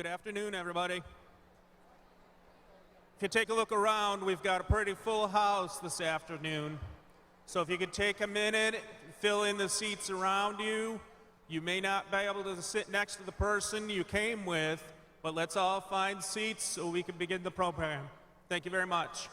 Good afternoon, everybody. If you take a look around, we've got a pretty full house this afternoon. So if you could take a minute, fill in the seats around you. You may not be able to sit next to the person you came with, but let's all find seats so we can begin the program. Thank you very much.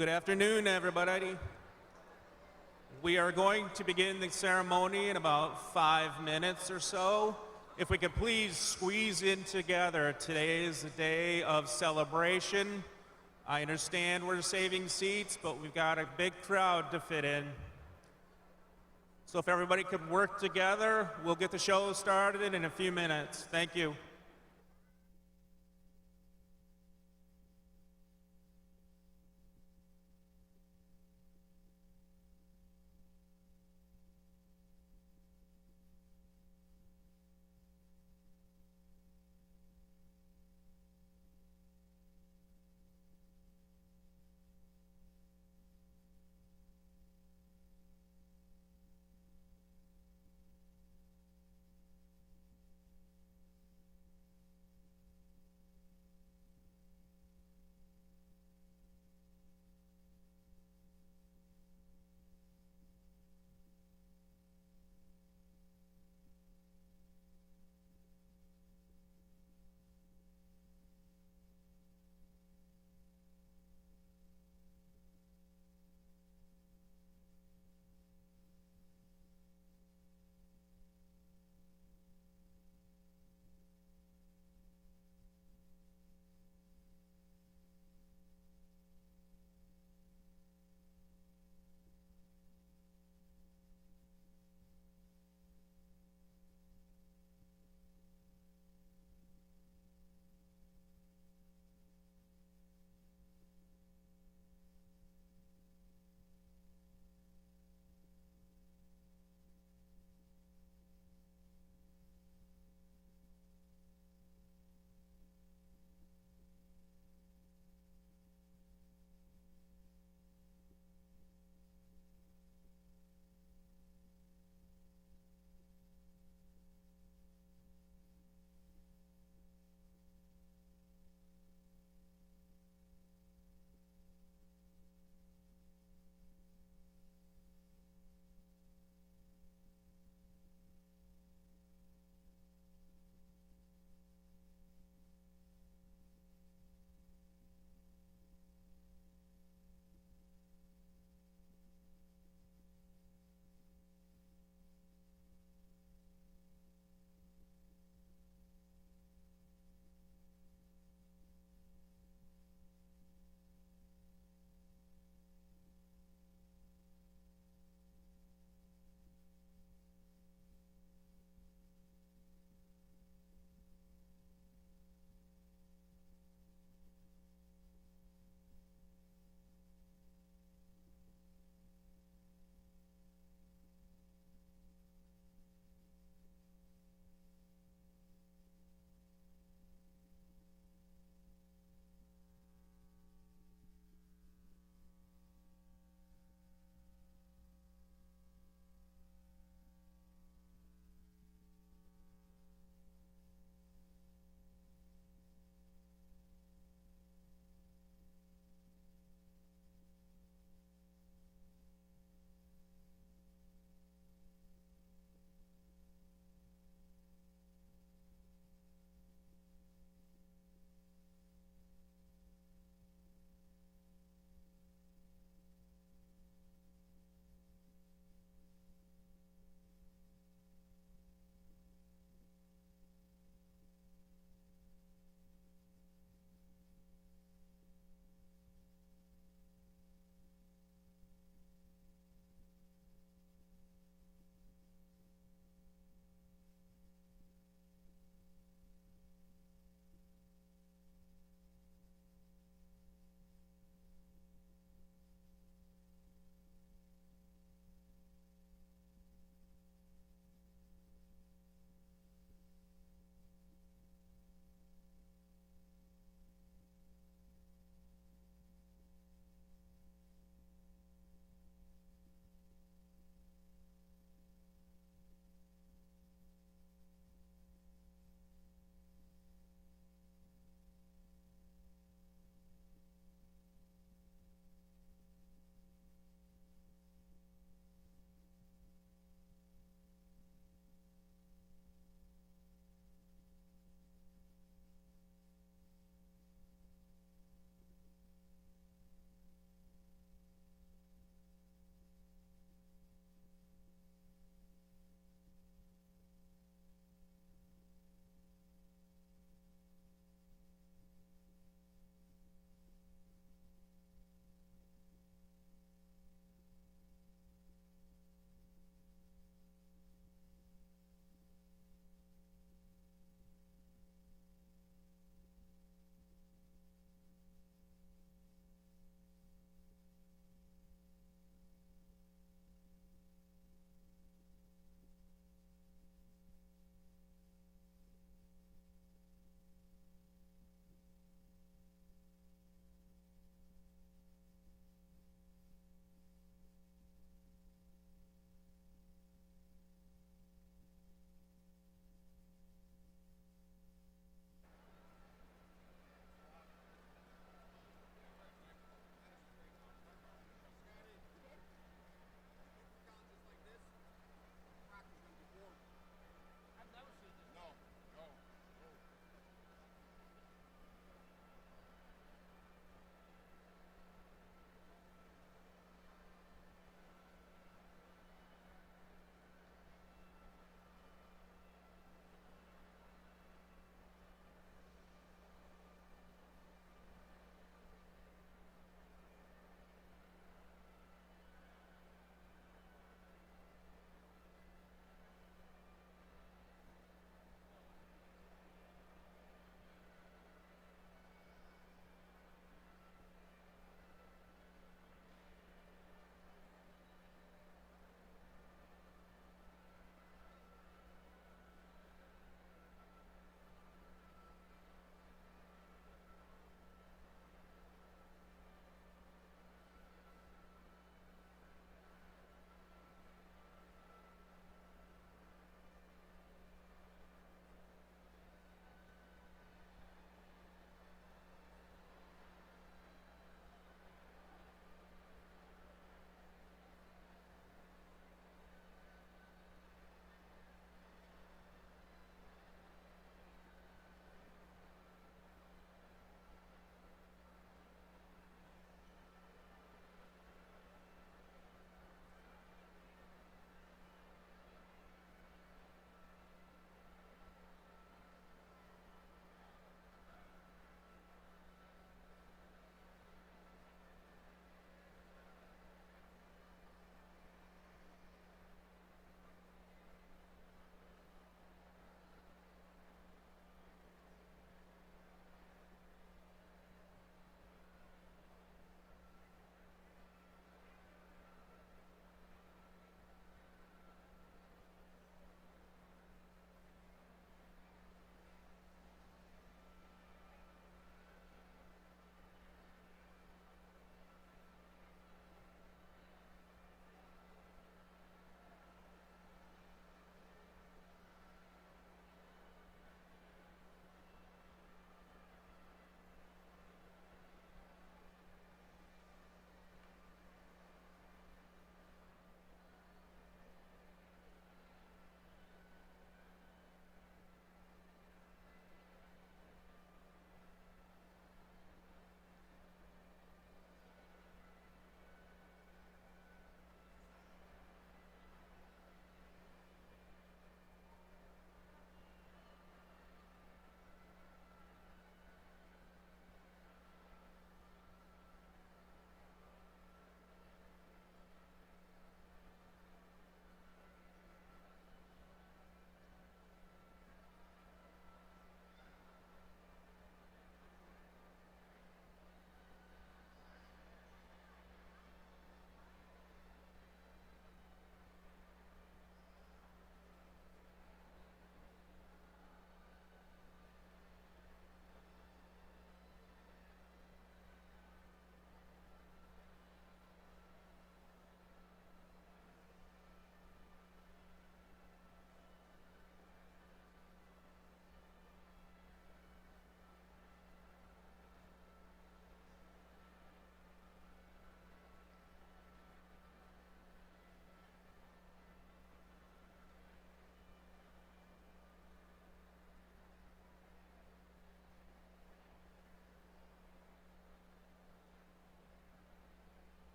Good afternoon, everybody. We are going to begin the ceremony in about 5 minutes or so. If we could please squeeze in together. Today is a day of celebration. I understand we're saving seats, but we've got a big crowd to fit in. So if everybody could work together, we'll get the show started in a few minutes. Thank you.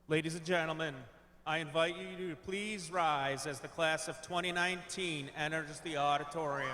Ladies and gentlemen, I invite you to please rise as the class of 2019 enters the auditorium.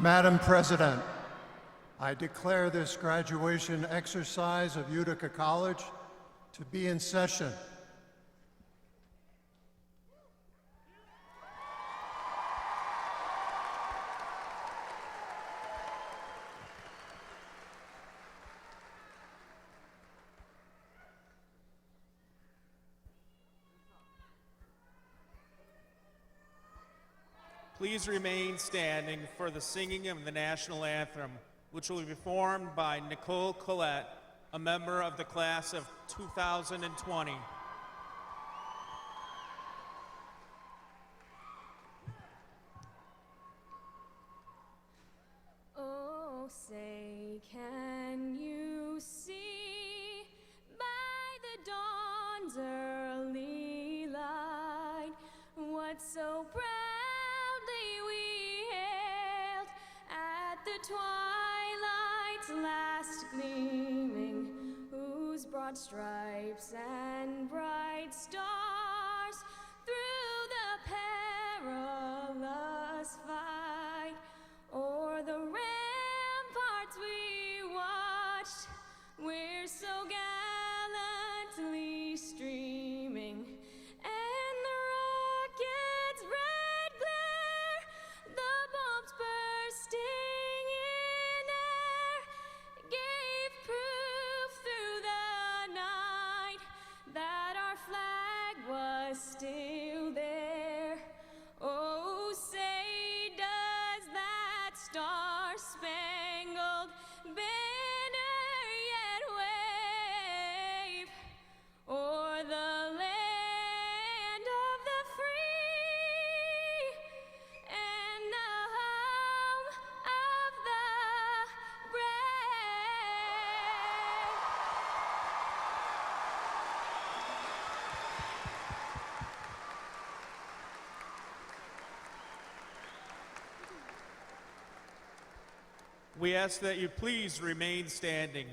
Madam President, I declare this graduation exercise of Utica College to be in session. Please remain standing for the singing of the national anthem, which will be performed by Nicole Collette, a member of the class of 2020. Oh, say, can you see by the dawn's early light what so proudly we hailed at the twilight's last gleaming, whose broad stripes and bright stars through the perilous fight o'er the ramparts we watched, we're so gallantly streaming, and the rocket's red glare, the bombs bursting in air, gave proof through the night that our flag was still there. Oh, say does that star-spangled banner yet wave o'er the land of the free and the home of the brave? We ask that you please remain standing.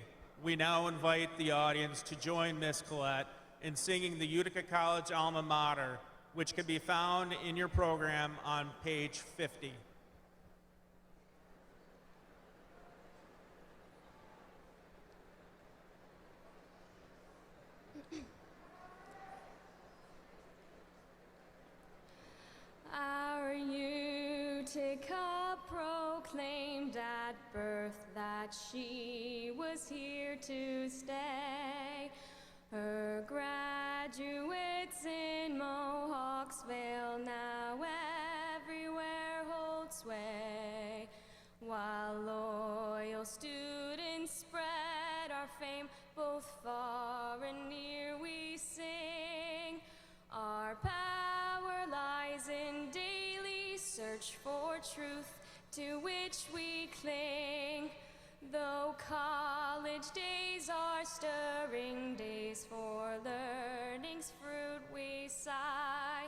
We now invite the audience to join Miss Collette in singing the Utica College alma mater, which can be found in your program on page 50. Our Utica proclaimed at birth that she was here to stay. Her graduates in Mohawksville now everywhere hold sway, while loyal students spread our fame both far and near. We sing, our power lies in daily search for truth, to which we cling. Though college days are stirring days, for learning's fruit we sigh.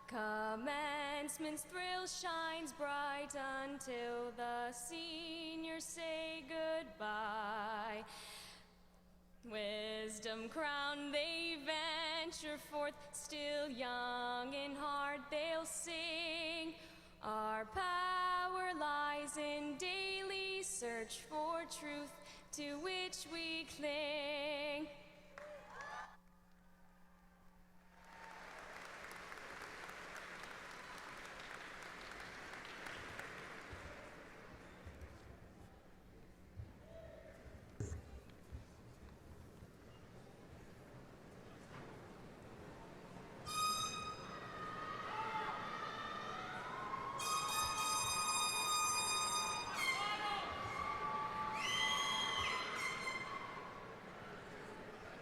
Commencement's thrill shines bright until the seniors say goodbye. Wisdom crowned they venture forth, still young in heart they'll sing. Our power lies in daily search for truth, to which we cling.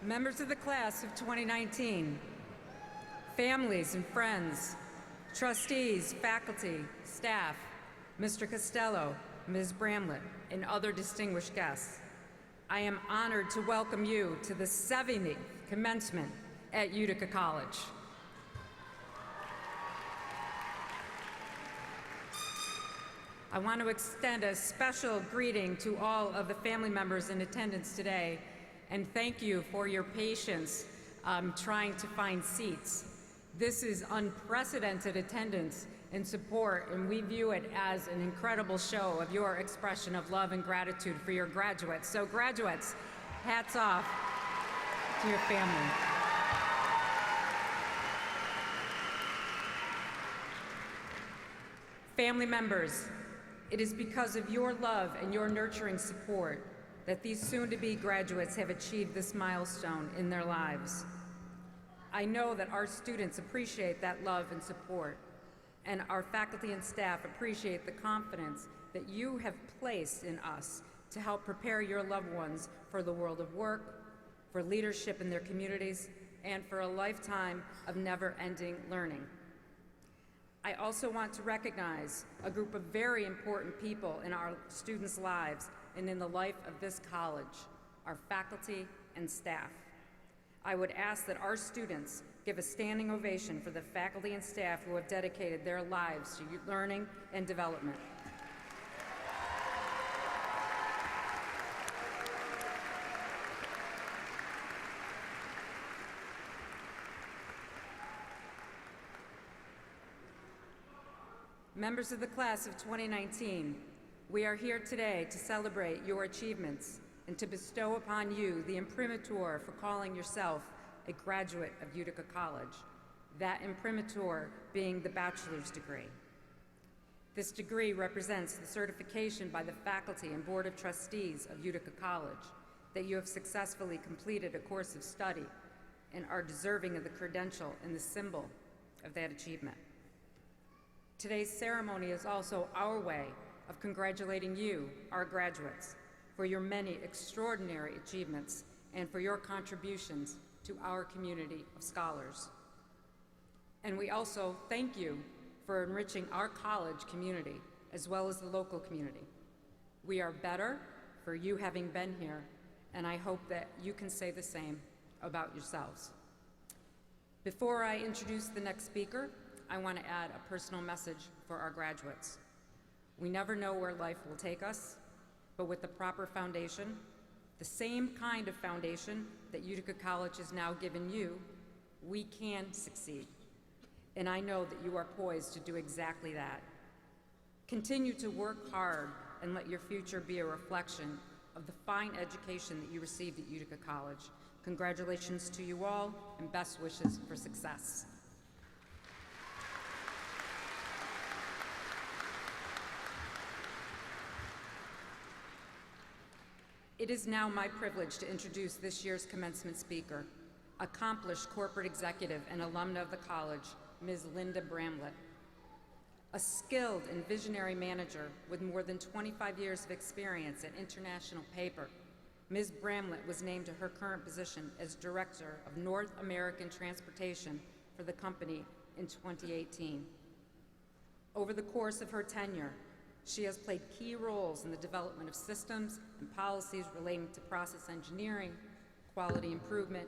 Members of the class of 2019, families and friends, trustees, faculty, staff, Mr. Costello, Ms. Bramlett, and other distinguished guests, I am honored to welcome you to the 70th commencement at Utica College. I want to extend a special greeting to all of the family members in attendance today, and thank you for your patience trying to find seats. This is unprecedented attendance and support, and we view it as an incredible show of your expression of love and gratitude for your graduates. So graduates, hats off to your family. Family members, it is because of your love and your nurturing support that these soon-to-be graduates have achieved this milestone in their lives. I know that our students appreciate that love and support, and our faculty and staff appreciate the confidence that you have placed in us to help prepare your loved ones for the world of work, for leadership in their communities, and for a lifetime of never-ending learning. I also want to recognize a group of very important people in our students' lives and in the life of this college, our faculty and staff. I would ask that our students give a standing ovation for the faculty and staff who have dedicated their lives to learning and development. Members of the class of 2019, we are here today to celebrate your achievements and to bestow upon you the imprimatur for calling yourself a graduate of Utica College, that imprimatur being the bachelor's degree. This degree represents the certification by the faculty and board of trustees of Utica College that you have successfully completed a course of study and are deserving of the credential and the symbol of that achievement. Today's ceremony is also our way of congratulating you, our graduates, for your many extraordinary achievements and for your contributions to our community of scholars. And we also thank you for enriching our college community as well as the local community. We are better for you having been here, and I hope that you can say the same about yourselves. Before I introduce the next speaker, I want to add a personal message for our graduates. We never know where life will take us, but with the proper foundation, the same kind of foundation that Utica College has now given you, we can succeed. And I know that you are poised to do exactly that. Continue to work hard and let your future be a reflection of the fine education that you received at Utica College. Congratulations to you all, and best wishes for success. It is now my privilege to introduce this year's commencement speaker, accomplished corporate executive and alumna of the college, Ms. Linda Bramlett. A skilled and visionary manager with more than 25 years of experience at International Paper, Ms. Bramlett was named to her current position as Director of North American Transportation for the company in 2018. Over the course of her tenure, she has played key roles in the development of systems and policies relating to process engineering, quality improvement,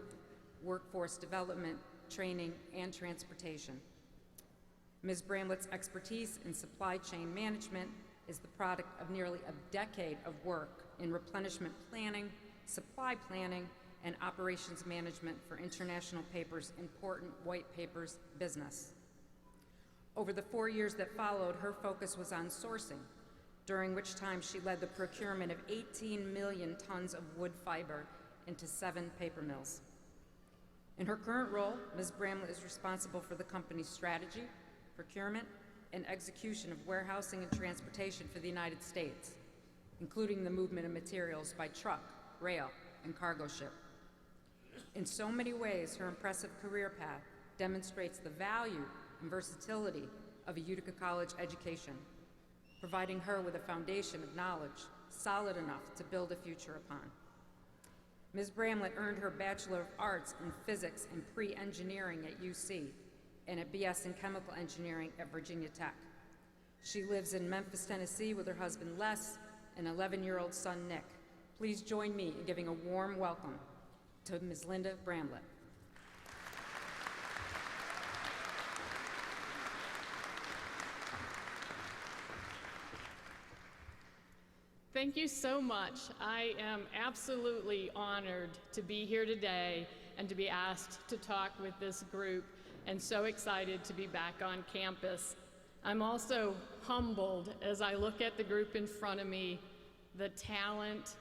workforce development, training, and transportation. Ms. Bramlett's expertise in supply chain management is the product of nearly a decade of work in replenishment planning, supply planning, and operations management for International Paper's important white papers business. Over the 4 years that followed, her focus was on sourcing, during which time she led the procurement of 18 million tons of wood fiber into 7 paper mills. In her current role, Ms. Bramlett is responsible for the company's strategy, procurement, and execution of warehousing and transportation for the United States, including the movement of materials by truck, rail, and cargo ship. In so many ways, her impressive career path demonstrates the value and versatility of a Utica College education, providing her with a foundation of knowledge solid enough to build a future upon. Ms. Bramlett earned her Bachelor of Arts in Physics and Pre-Engineering at UC and a BS in Chemical Engineering at Virginia Tech. She lives in Memphis, Tennessee with her husband Les and 11-year-old son Nick. Please join me in giving a warm welcome to Ms. Linda Bramlett. Thank you so much. I am absolutely honored to be here today and to be asked to talk with this group, and so excited to be back on campus. I'm also humbled as I look at the group in front of me. The talent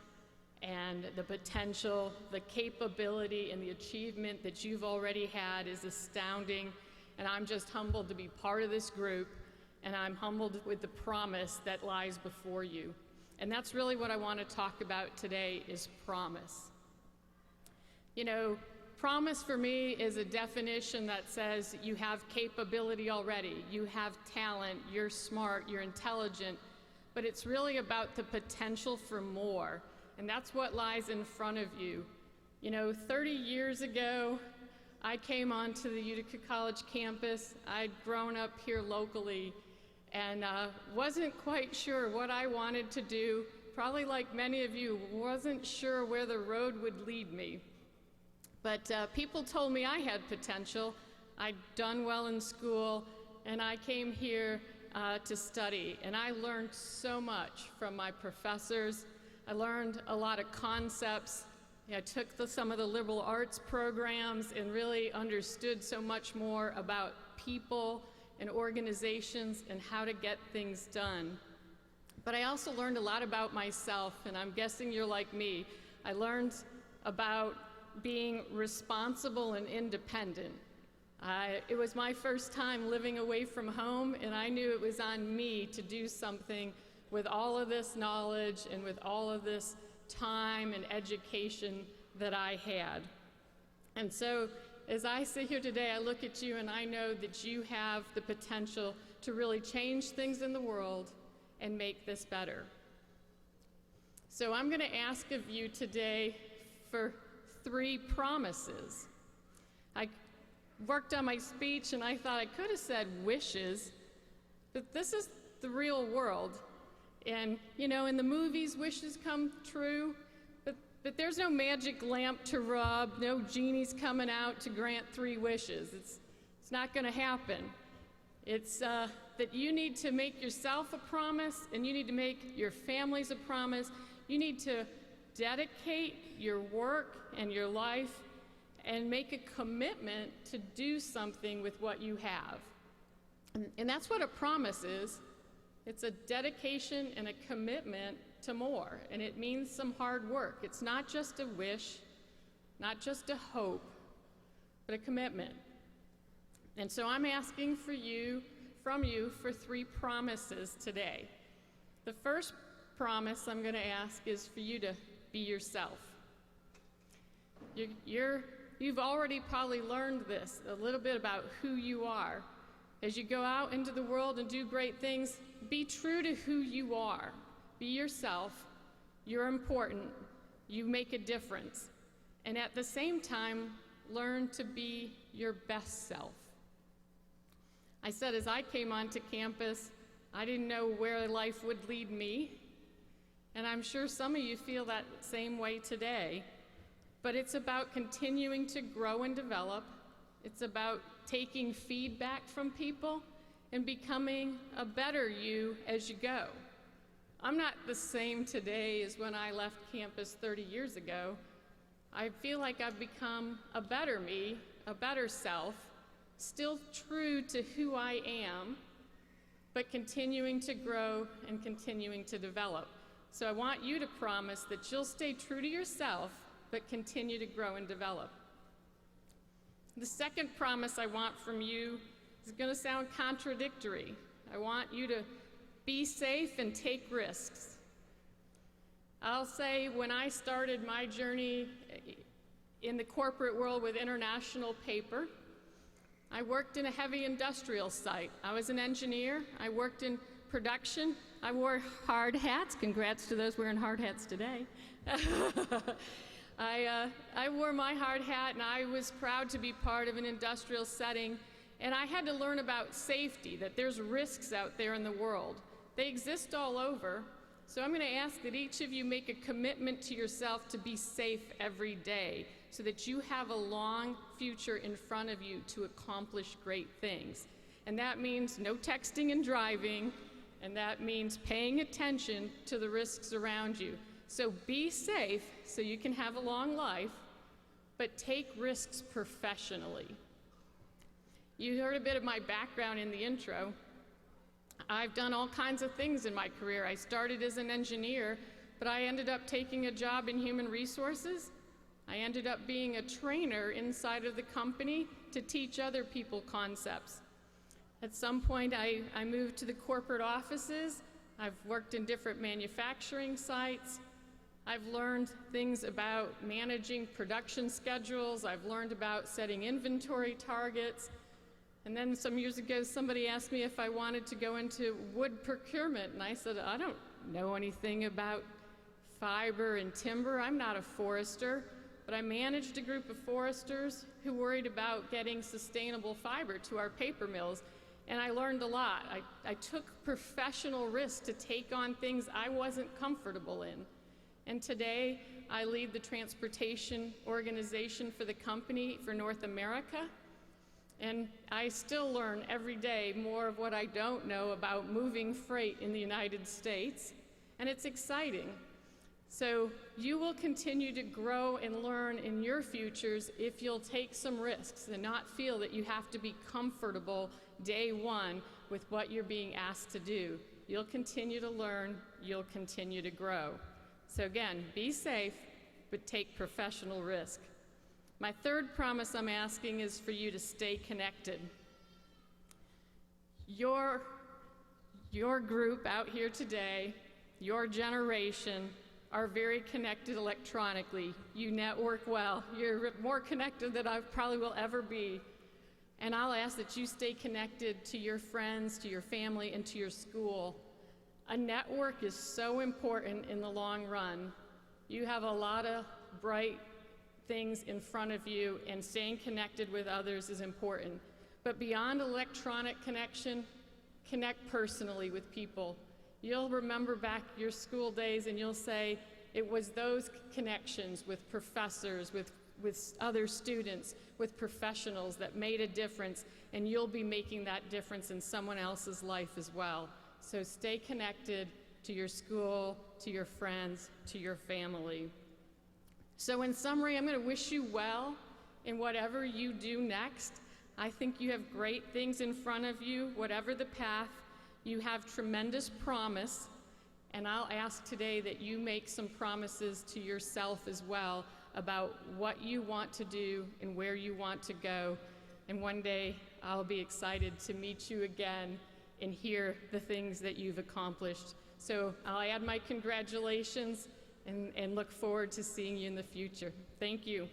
and the potential, the capability and the achievement that you've already had is astounding, and I'm just humbled to be part of this group, and I'm humbled with the promise that lies before you. And that's really what I want to talk about today, is promise. You know, promise for me is a definition that says you have capability already, you have talent, you're smart, you're intelligent, but it's really about the potential for more, and that's what lies in front of you. You know, 30 years ago, I came onto the Utica College campus. I'd grown up here locally and wasn't quite sure what I wanted to do. Probably like many of you, wasn't sure where the road would lead me. But people told me I had potential. I'd done well in school, and I came here to study. And I learned so much from my professors. I learned a lot of concepts. I took some of the liberal arts programs and really understood so much more about people and organizations and how to get things done. But I also learned a lot about myself, and I'm guessing you're like me. I learned about being responsible and independent. It was my first time living away from home, and I knew it was on me to do something with all of this knowledge and with all of this time and education that I had. And so as I sit here today, I look at you and I know that you have the potential to really change things in the world and make this better. So I'm going to ask of you today for 3 promises. I worked on my speech and I thought I could have said wishes, but this is the real world. And you know, in the movies, wishes come true, but there's no magic lamp to rub, no genies coming out to grant 3 wishes. It's not going to happen. It's that you need to make yourself a promise, and you need to make your families a promise. You need to dedicate your work and your life and make a commitment to do something with what you have. And that's what a promise is. It's a dedication and a commitment to more, and it means some hard work. It's not just a wish, not just a hope, but a commitment. And so I'm asking from you for 3 promises today. The first promise I'm going to ask is for you to be yourself. You've already probably learned this, a little bit about who you are. As you go out into the world and do great things, be true to who you are. Be yourself. You're important. You make a difference. And at the same time, learn to be your best self. I said as I came onto campus, I didn't know where life would lead me. And I'm sure some of you feel that same way today. But it's about continuing to grow and develop. It's about taking feedback from people and becoming a better you as you go. I'm not the same today as when I left campus 30 years ago. I feel like I've become a better me, a better self, still true to who I am, but continuing to grow and continuing to develop. So I want you to promise that you'll stay true to yourself, but continue to grow and develop. The second promise I want from you is going to sound contradictory. I want you to be safe and take risks. I'll say when I started my journey in the corporate world with International Paper, I worked in a heavy industrial site. I was an engineer. I worked in production. I wore hard hats. Congrats to those wearing hard hats today. I wore my hard hat, and I was proud to be part of an industrial setting. And I had to learn about safety, that there's risks out there in the world. They exist all over. So I'm going to ask that each of you make a commitment to yourself to be safe every day so that you have a long future in front of you to accomplish great things. And that means no texting and driving, and that means paying attention to the risks around you. So be safe so you can have a long life, but take risks professionally. You heard a bit of my background in the intro. I've done all kinds of things in my career. I started as an engineer, but I ended up taking a job in human resources. I ended up being a trainer inside of the company to teach other people concepts. At some point, I moved to the corporate offices. I've worked in different manufacturing sites. I've learned things about managing production schedules. I've learned about setting inventory targets. And then some years ago, somebody asked me if I wanted to go into wood procurement, and I said, I don't know anything about fiber and timber. I'm not a forester, but I managed a group of foresters who worried about getting sustainable fiber to our paper mills, and I learned a lot. I took professional risks to take on things I wasn't comfortable in. And today, I lead the transportation organization for the company for North America. And I still learn every day more of what I don't know about moving freight in the United States, and it's exciting. So you will continue to grow and learn in your futures if you'll take some risks and not feel that you have to be comfortable day one with what you're being asked to do. You'll continue to learn, you'll continue to grow. So again, be safe, but take professional risk. My third promise I'm asking is for you to stay connected. Your group out here today, your generation, are very connected electronically. You network well. You're more connected than I probably will ever be. And I'll ask that you stay connected to your friends, to your family, and to your school. A network is so important in the long run. You have a lot of bright things in front of you, and staying connected with others is important. But beyond electronic connection, connect personally with people. You'll remember back your school days and you'll say, it was those connections with professors, with other students, with professionals that made a difference, and you'll be making that difference in someone else's life as well. So stay connected to your school, to your friends, to your family. So in summary, I'm going to wish you well in whatever you do next. I think you have great things in front of you. Whatever the path, you have tremendous promise. And I'll ask today that you make some promises to yourself as well about what you want to do and where you want to go. And one day, I'll be excited to meet you again and hear the things that you've accomplished. So I'll add my congratulations and look forward to seeing you in the future. Thank you.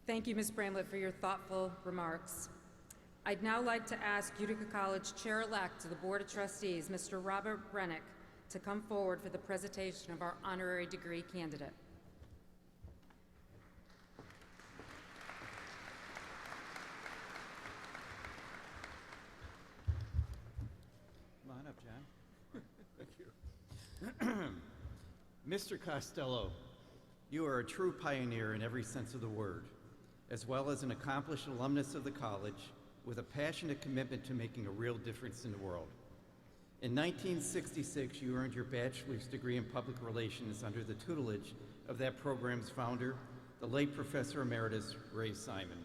Thank you, Ms. Bramlett, for your thoughtful remarks. I'd now like to ask Utica College Chair-elect of the Board of Trustees, Mr. Robert Rennick, to come forward for the presentation of our honorary degree candidate. Come on up, John. Thank you. Mr. Costello, you are a true pioneer in every sense of the word, as well as an accomplished alumnus of the college with a passionate commitment to making a real difference in the world. In 1966, you earned your bachelor's degree in public relations under the tutelage of that program's founder, the late Professor Emeritus Ray Simon.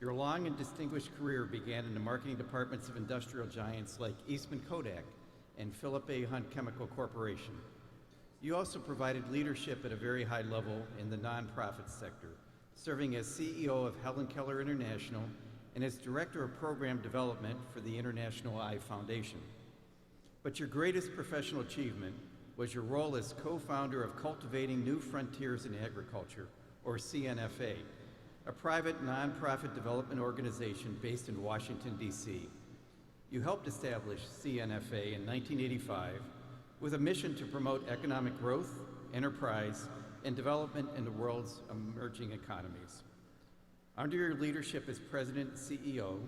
Your long and distinguished career began in the marketing departments of industrial giants like Eastman Kodak and Philip A. Hunt Chemical Corporation. You also provided leadership at a very high level in the nonprofit sector, serving as CEO of Helen Keller International and as Director of Program Development for the International Eye Foundation. But your greatest professional achievement was your role as co-founder of Cultivating New Frontiers in Agriculture, or CNFA, a private nonprofit development organization based in Washington, D.C. You helped establish CNFA in 1985 with a mission to promote economic growth, enterprise, and development in the world's emerging economies. Under your leadership as president and CEO,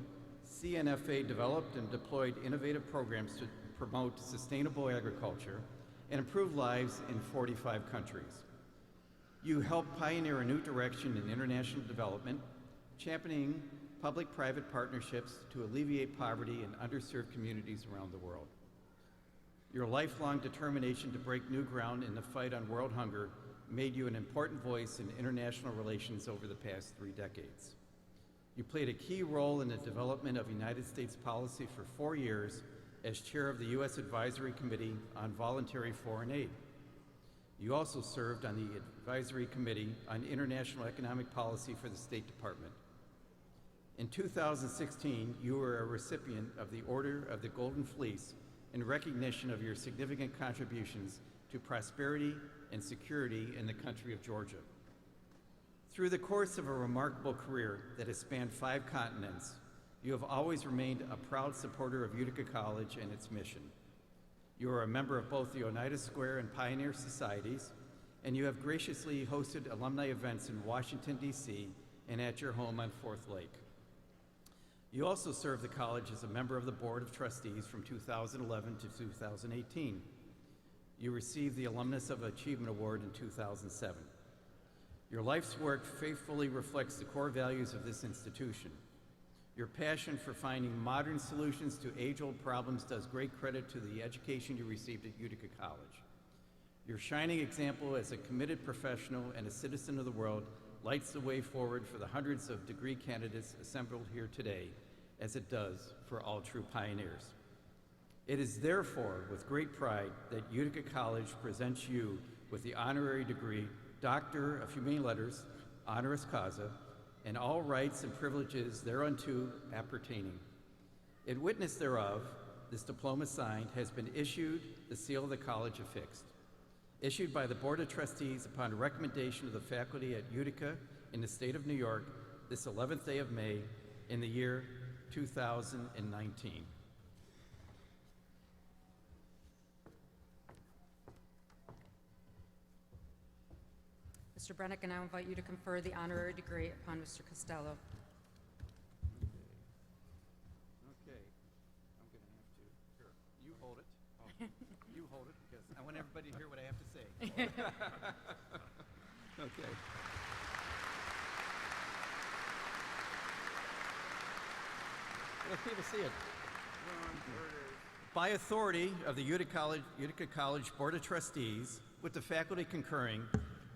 CNFA developed and deployed innovative programs to promote sustainable agriculture and improve lives in 45 countries. You helped pioneer a new direction in international development, championing public-private partnerships to alleviate poverty in underserved communities around the world. Your lifelong determination to break new ground in the fight on world hunger made you an important voice in international relations over the past 3 decades. You played a key role in the development of United States policy for 4 years as chair of the U.S. Advisory Committee on Voluntary Foreign Aid. You also served on the Advisory Committee on International Economic Policy for the State Department. In 2016, you were a recipient of the Order of the Golden Fleece in recognition of your significant contributions to prosperity and security in the country of Georgia. Through the course of a remarkable career that has spanned 5 continents, you have always remained a proud supporter of Utica College and its mission. You are a member of both the Oneida Square and Pioneer Societies, and you have graciously hosted alumni events in Washington, D.C. and at your home on Fourth Lake. You also served the college as a member of the Board of Trustees from 2011 to 2018. You received the Alumnus of Achievement Award in 2007. Your life's work faithfully reflects the core values of this institution. Your passion for finding modern solutions to age-old problems does great credit to the education you received at Utica College. Your shining example as a committed professional and a citizen of the world lights the way forward for the hundreds of degree candidates assembled here today, as it does for all true pioneers. It is therefore with great pride that Utica College presents you with the honorary degree Doctor of Humane Letters, honoris causa, and all rights and privileges thereunto appertaining. In witness thereof, this diploma signed has been issued, the seal of the college affixed. Issued by the Board of Trustees upon recommendation of the faculty at Utica in the state of New York, this 11th day of May in the year 2019. Mr. Brennick, I now invite you to confer the honorary degree upon Mr. Costello. Okay, I'm going to have to, here, you hold it. You hold it, because I want everybody to hear what I have to say. Okay. Let people see it. By authority of the Utica College Board of Trustees, with the faculty concurring,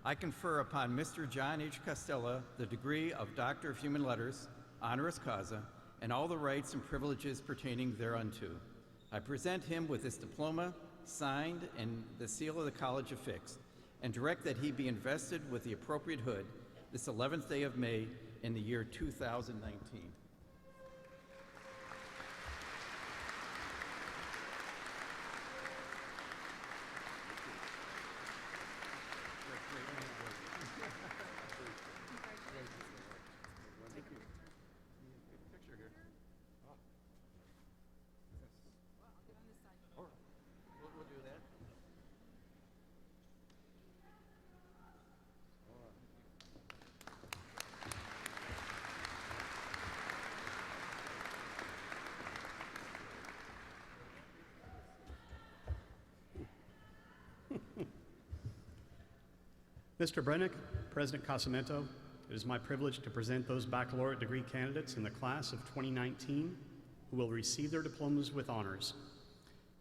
I confer upon Mr. John H. Costello the degree of Doctor of Human Letters, honoris causa, and all the rights and privileges pertaining thereunto. I present him with this diploma, signed and the seal of the college affixed, and direct that he be invested with the appropriate hood this 11th day of May in the year 2019. Mr. Brennick, President Casamento, it is my privilege to present those baccalaureate degree candidates in the class of 2019 who will receive their diplomas with honors.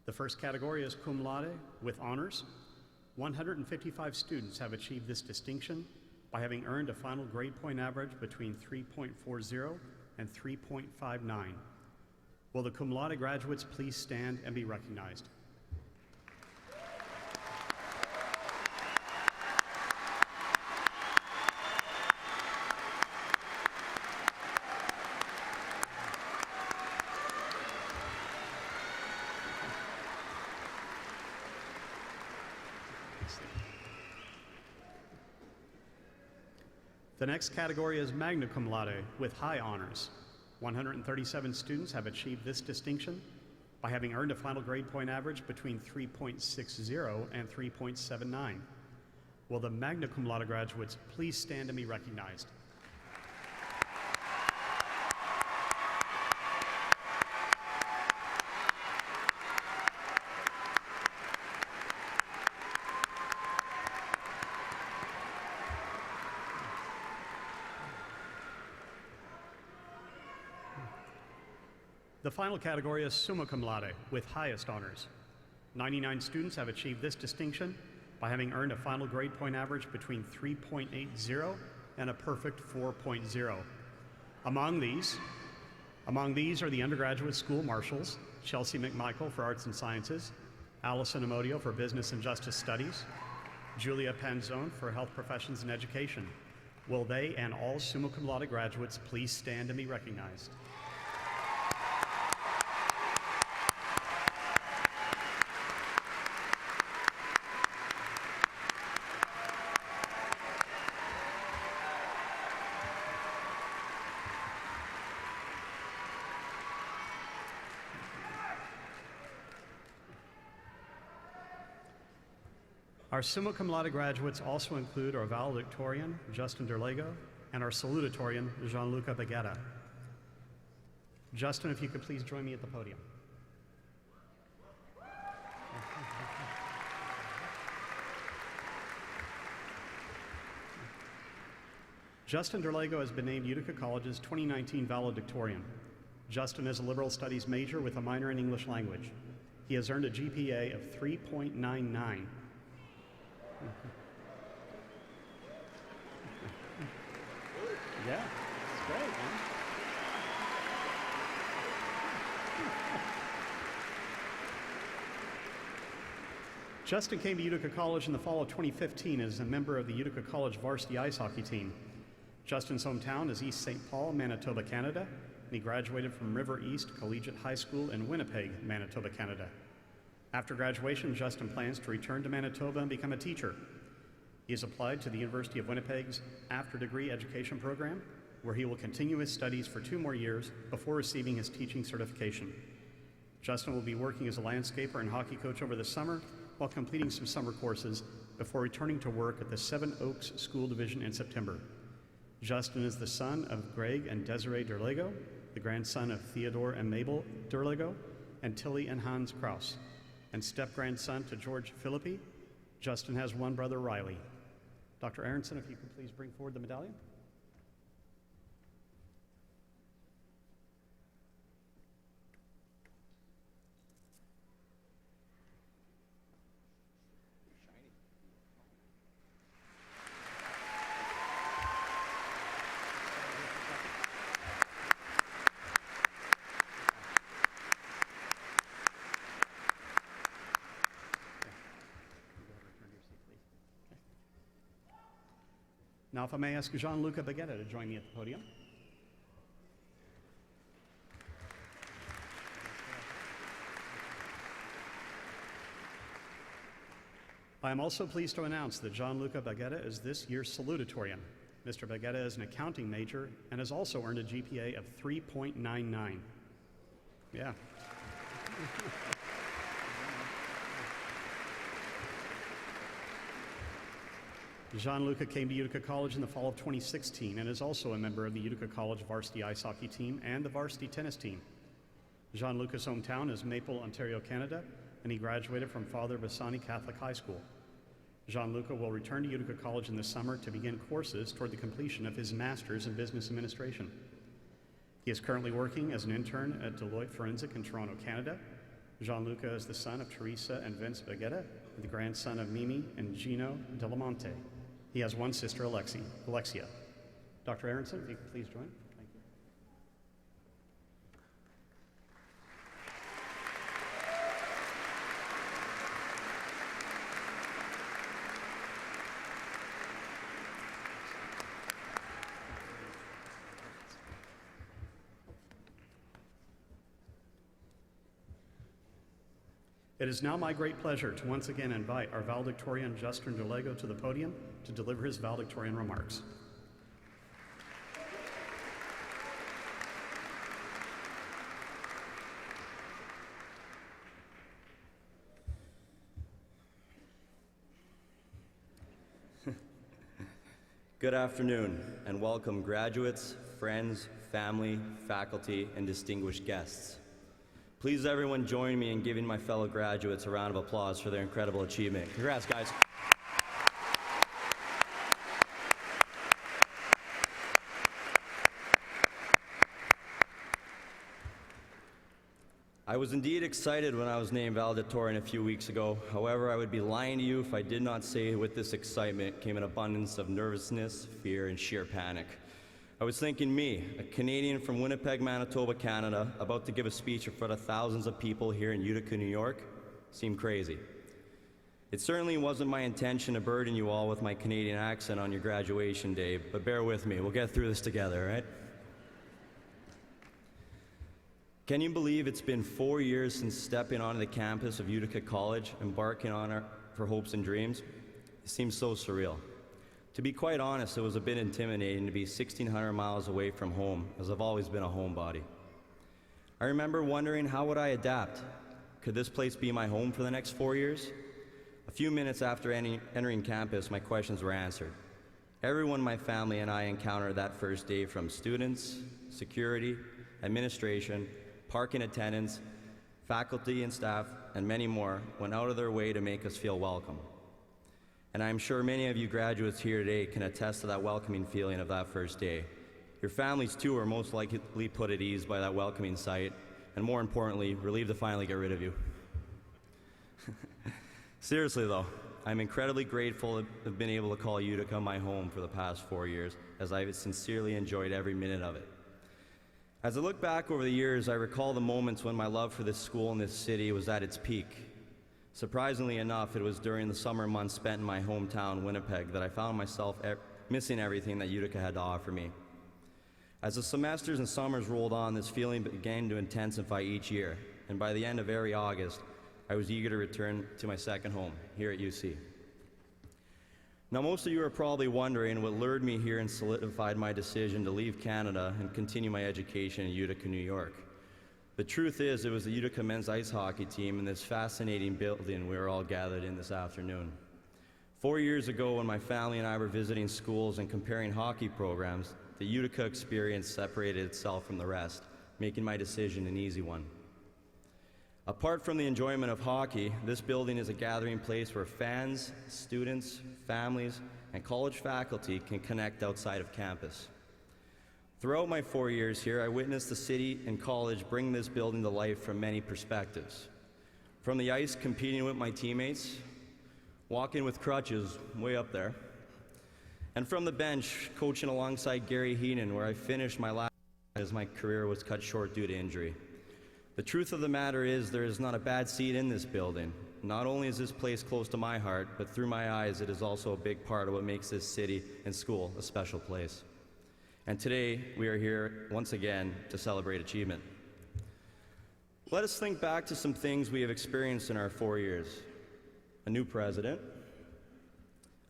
The first category is cum laude with honors. 155 students have achieved this distinction by having earned a final grade point average between 3.40 and 3.59. Will the cum laude graduates please stand and be recognized? The next category is magna cum laude with high honors. 137 students have achieved this distinction by having earned a final grade point average between 3.60 and 3.79. Will the magna cum laude graduates please stand and be recognized? The final category is summa cum laude, with highest honors. 99 students have achieved this distinction by having earned a final grade point average between 3.80 and a perfect 4.0. Among these are the undergraduate school marshals, Chelsea McMichael for Arts and Sciences, Allison Amodio for Business and Justice Studies, Julia Panzone for Health Professions and Education. Will they and all summa cum laude graduates please stand and be recognized? Our summa cum laude graduates also include our valedictorian, Justin Derlego, and our salutatorian, Gianluca Baguetta. Justin, if you could please join me at the podium. Justin Derlego has been named Utica College's 2019 valedictorian. Justin is a liberal studies major with a minor in English language. He has earned a GPA of 3.99. Yeah, it's great, man. Justin came to Utica College in the fall of 2015 as a member of the Utica College varsity ice hockey team. Justin's hometown is East St. Paul, Manitoba, Canada, and he graduated from River East Collegiate High School in Winnipeg, Manitoba, Canada. After graduation, Justin plans to return to Manitoba and become a teacher. He has applied to the University of Winnipeg's after-degree education program, where he will continue his studies for 2 more years before receiving his teaching certification. Justin will be working as a landscaper and hockey coach over the summer while completing some summer courses before returning to work at the Seven Oaks School Division in September. Justin is the son of Greg and Desiree Derlego, the grandson of Theodore and Mabel Derlego, and Tilly and Hans Kraus, and step-grandson to George Philippi. Justin has one brother, Riley. Dr. Aronson, if you could please bring forward the medallion. Now, if I may ask Gianluca Baguetta to join me at the podium. I am also pleased to announce that Gianluca Baguetta is this year's salutatorian. Mr. Baguetta is an accounting major and has also earned a GPA of 3.99. Yeah. Gianluca came to Utica College in the fall of 2016 and is also a member of the Utica College varsity ice hockey team and the varsity tennis team. Gianluca's hometown is Maple, Ontario, Canada, and he graduated from Father Bassani Catholic High School. Gianluca will return to Utica College in the summer to begin courses toward the completion of his master's in business administration. He is currently working as an intern at Deloitte Forensic in Toronto, Canada. Gianluca is the son of Teresa and Vince Baguetta, the grandson of Mimi and Gino Delamonte. He has one sister, Alexia. Dr. Aronson, if you could please join. Thank you. It is now my great pleasure to once again invite our valedictorian, Justin Derlego, to the podium to deliver his valedictorian remarks. Good afternoon, and welcome graduates, friends, family, faculty, and distinguished guests. Please everyone join me in giving my fellow graduates a round of applause for their incredible achievement. Congrats, guys. I was indeed excited when I was named valedictorian a few weeks ago. However, I would be lying to you if I did not say with this excitement came an abundance of nervousness, fear, and sheer panic. I was thinking me, a Canadian from Winnipeg, Manitoba, Canada, about to give a speech in front of thousands of people here in Utica, New York, seemed crazy. It certainly wasn't my intention to burden you all with my Canadian accent on your graduation day, but bear with me, we'll get through this together, right? Can you believe it's been 4 years since stepping onto the campus of Utica College, embarking on our hopes and dreams? It seems so surreal. To be quite honest, it was a bit intimidating to be 1,600 miles away from home, as I've always been a homebody. I remember wondering, how would I adapt? Could this place be my home for the next 4 years? A few minutes after entering campus, my questions were answered. Everyone in my family and I encountered that first day, from students, security, administration, parking attendants, faculty and staff, and many more, went out of their way to make us feel welcome. And I'm sure many of you graduates here today can attest to that welcoming feeling of that first day. Your families too are most likely put at ease by that welcoming sight, and more importantly, relieved to finally get rid of you. Seriously though, I'm incredibly grateful to have been able to call Utica my home for the past 4 years, as I've sincerely enjoyed every minute of it. As I look back over the years, I recall the moments when my love for this school and this city was at its peak. Surprisingly enough, it was during the summer months spent in my hometown, Winnipeg, that I found myself missing everything that Utica had to offer me. As the semesters and summers rolled on, this feeling began to intensify each year, and by the end of every August, I was eager to return to my second home, here at UC. Now, most of you are probably wondering what lured me here and solidified my decision to leave Canada and continue my education in Utica, New York. The truth is, it was the Utica men's ice hockey team in this fascinating building we were all gathered in this afternoon. 4 years ago, when my family and I were visiting schools and comparing hockey programs, the Utica experience separated itself from the rest, making my decision an easy one. Apart from the enjoyment of hockey, this building is a gathering place where fans, students, families, and college faculty can connect outside of campus. Throughout my 4 years here, I witnessed the city and college bring this building to life from many perspectives. From the ice, competing with my teammates, walking with crutches way up there, and from the bench, coaching alongside Gary Heenan, where I finished my last as my career was cut short due to injury. The truth of the matter is, there is not a bad seat in this building. Not only is this place close to my heart, but through my eyes, it is also a big part of what makes this city and school a special place. And today, we are here once again to celebrate achievement. Let us think back to some things we have experienced in our 4 years. A new president,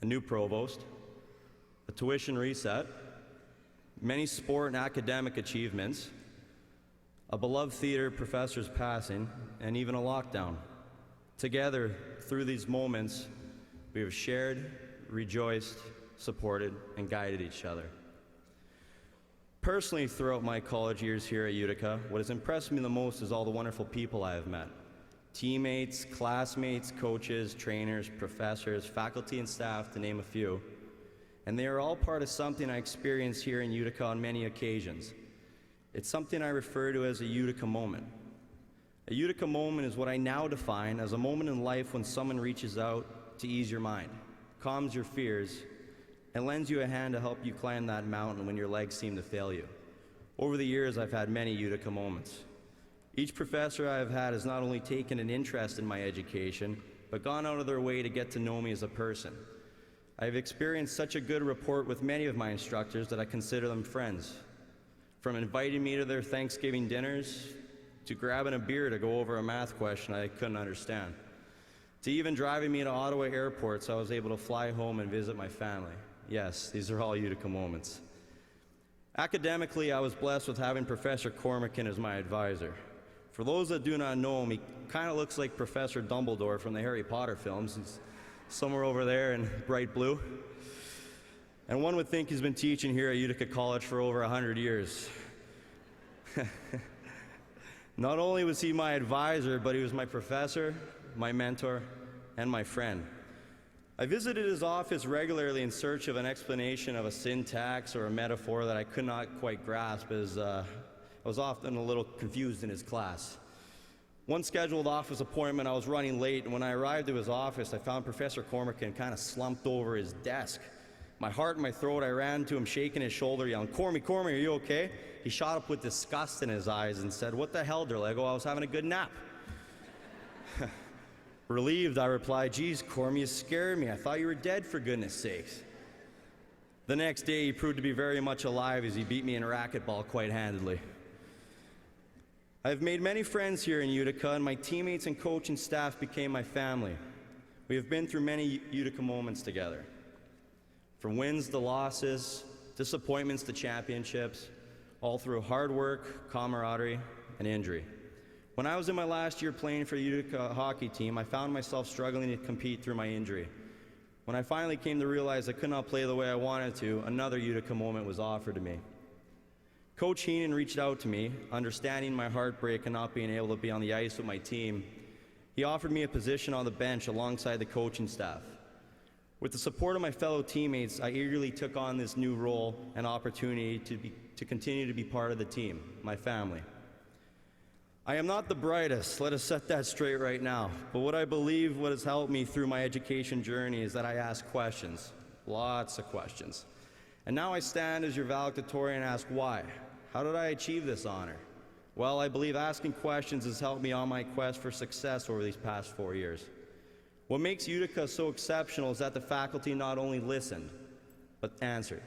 a new provost, a tuition reset, many sport and academic achievements, a beloved theater professor's passing, and even a lockdown. Together, through these moments, we have shared, rejoiced, supported, and guided each other. Personally, throughout my college years here at Utica, what has impressed me the most is all the wonderful people I have met. Teammates, classmates, coaches, trainers, professors, faculty and staff, to name a few. And they are all part of something I experience here in Utica on many occasions. It's something I refer to as a Utica moment. A Utica moment is what I now define as a moment in life when someone reaches out to ease your mind, calms your fears, and lends you a hand to help you climb that mountain when your legs seem to fail you. Over the years, I've had many Utica moments. Each professor I have had has not only taken an interest in my education, but gone out of their way to get to know me as a person. I have experienced such a good rapport with many of my instructors that I consider them friends. From inviting me to their Thanksgiving dinners, to grabbing a beer to go over a math question I couldn't understand, to even driving me to Ottawa Airport so I was able to fly home and visit my family. Yes, these are all Utica moments. Academically, I was blessed with having Professor Cormakin as my advisor. For those that do not know him, he kind of looks like Professor Dumbledore from the Harry Potter films. He's somewhere over there in bright blue. And one would think he's been teaching here at Utica College for over 100 years. Not only was he my advisor, but he was my professor, my mentor, and my friend. I visited his office regularly in search of an explanation of a syntax or a metaphor that I could not quite grasp, as I was often a little confused in his class. One scheduled office appointment, I was running late, and when I arrived at his office, I found Professor Cormican kind of slumped over his desk. My heart in my throat, I ran to him, shaking his shoulder, yelling, Cormy, are you okay? He shot up with disgust in his eyes and said, what the hell, Derlego? I was having a good nap. Relieved, I replied, geez, Cormy, you scared me. I thought you were dead, for goodness sakes. The next day, he proved to be very much alive as he beat me in racquetball quite handedly. I've made many friends here in Utica, and my teammates and coaching staff became my family. We have been through many Utica moments together. From wins to losses, disappointments to championships, all through hard work, camaraderie, and injury. When I was in my last year playing for the Utica hockey team, I found myself struggling to compete through my injury. When I finally came to realize I could not play the way I wanted to, another Utica moment was offered to me. Coach Heenan reached out to me, understanding my heartbreak and not being able to be on the ice with my team. He offered me a position on the bench alongside the coaching staff. With the support of my fellow teammates, I eagerly took on this new role and opportunity to continue to be part of the team, my family. I am not the brightest, let us set that straight right now, but what has helped me through my education journey is that I ask questions, lots of questions. And now I stand as your valedictorian and ask why. How did I achieve this honor? Well, I believe asking questions has helped me on my quest for success over these past 4 years. What makes Utica so exceptional is that the faculty not only listened, but answered.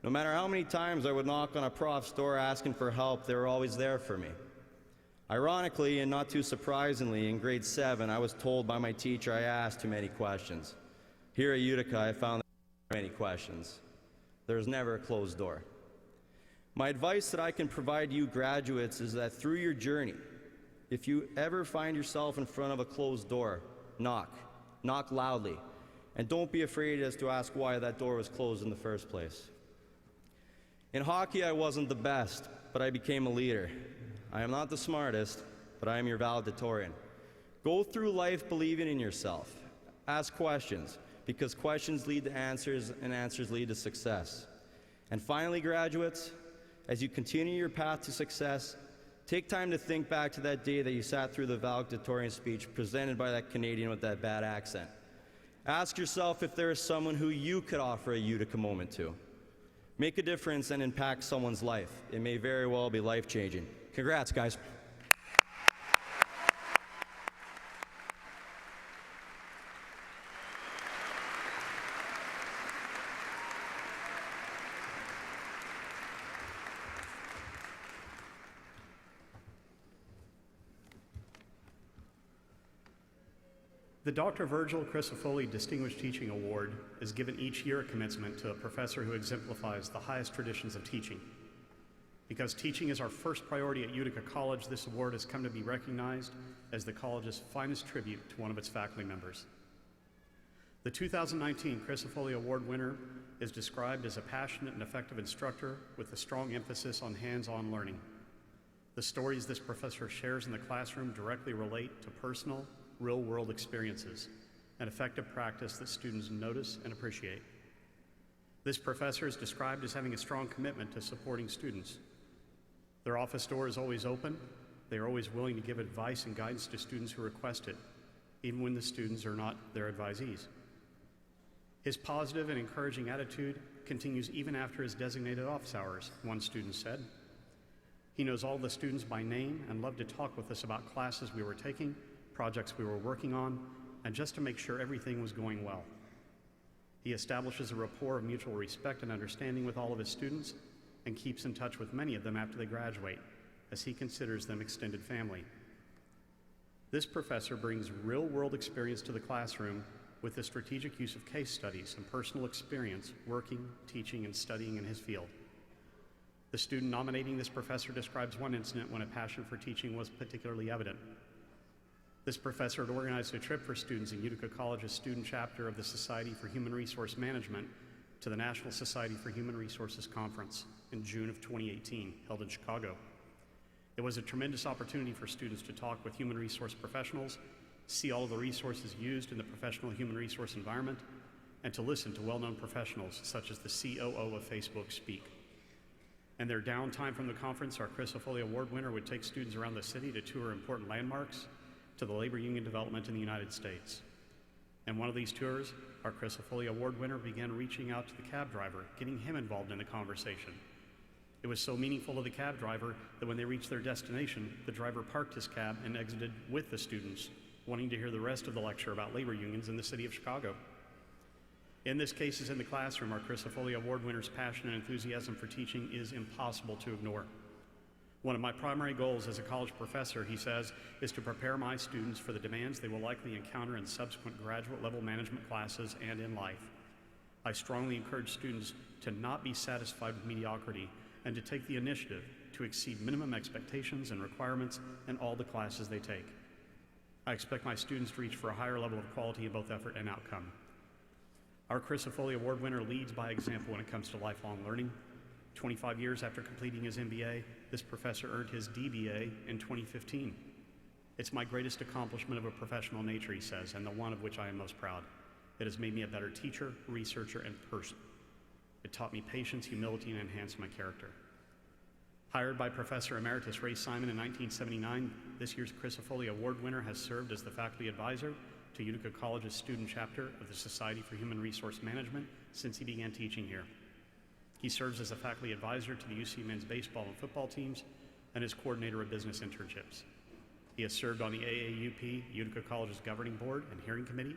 No matter how many times I would knock on a prof's door asking for help, they were always there for me. Ironically, and not too surprisingly, in grade 7, I was told by my teacher I asked too many questions. Here at Utica, I found that there were many questions. There's never a closed door. My advice that I can provide you graduates is that through your journey, if you ever find yourself in front of a closed door, knock loudly, and don't be afraid as to ask why that door was closed in the first place. In hockey, I wasn't the best, but I became a leader. I am not the smartest, but I am your valedictorian. Go through life believing in yourself. Ask questions, because questions lead to answers, and answers lead to success. And finally, graduates, as you continue your path to success, take time to think back to that day that you sat through the valedictorian speech presented by that Canadian with that bad accent. Ask yourself if there is someone who you could offer a Utica moment to. Make a difference and impact someone's life. It may very well be life-changing. Congrats, guys. The Dr. Virgil Crisafulli Distinguished Teaching Award is given each year at commencement to a professor who exemplifies the highest traditions of teaching. Because teaching is our first priority at Utica College, this award has come to be recognized as the college's finest tribute to one of its faculty members. The 2019 Crisafulli Award winner is described as a passionate and effective instructor with a strong emphasis on hands-on learning. The stories this professor shares in the classroom directly relate to personal, real-world experiences and effective practice that students notice and appreciate. This professor is described as having a strong commitment to supporting students. Their office door is always open. They are always willing to give advice and guidance to students who request it, even when the students are not their advisees. His positive and encouraging attitude continues even after his designated office hours, one student said. He knows all the students by name and loved to talk with us about classes we were taking, projects we were working on, and just to make sure everything was going well. He establishes a rapport of mutual respect and understanding with all of his students and keeps in touch with many of them after they graduate, as he considers them extended family. This professor brings real-world experience to the classroom with the strategic use of case studies and personal experience working, teaching, and studying in his field. The student nominating this professor describes one incident when a passion for teaching was particularly evident. This professor had organized a trip for students in Utica College's student chapter of the Society for Human Resource Management to the National Society for Human Resources Conference in June of 2018, held in Chicago. It was a tremendous opportunity for students to talk with human resource professionals, see all of the resources used in the professional human resource environment, and to listen to well-known professionals such as the COO of Facebook speak. In their downtime from the conference, our Chris Foley Award winner would take students around the city to tour important landmarks to the labor union development in the United States. In one of these tours, our Chris Foley Award winner began reaching out to the cab driver, getting him involved in the conversation. It was so meaningful to the cab driver that when they reached their destination, the driver parked his cab and exited with the students, wanting to hear the rest of the lecture about labor unions in the city of Chicago. In this case, as in the classroom, our Chris Foley Award winner's passion and enthusiasm for teaching is impossible to ignore. One of my primary goals as a college professor, he says, is to prepare my students for the demands they will likely encounter in subsequent graduate level management classes and in life. I strongly encourage students to not be satisfied with mediocrity and to take the initiative to exceed minimum expectations and requirements in all the classes they take. I expect my students to reach for a higher level of quality in both effort and outcome. Our Chris Foley Award winner leads by example when it comes to lifelong learning. 25 years after completing his MBA, this professor earned his DBA in 2015. It's my greatest accomplishment of a professional nature, he says, and the one of which I am most proud. It has made me a better teacher, researcher, and person. It taught me patience, humility, and enhanced my character. Hired by Professor Emeritus Ray Simon in 1979, this year's Chris Foley Award winner has served as the faculty advisor to Utica College's student chapter of the Society for Human Resource Management since he began teaching here. He serves as a faculty advisor to the UC men's baseball and football teams and is coordinator of business internships. He has served on the AAUP, Utica College's governing board and hearing committee,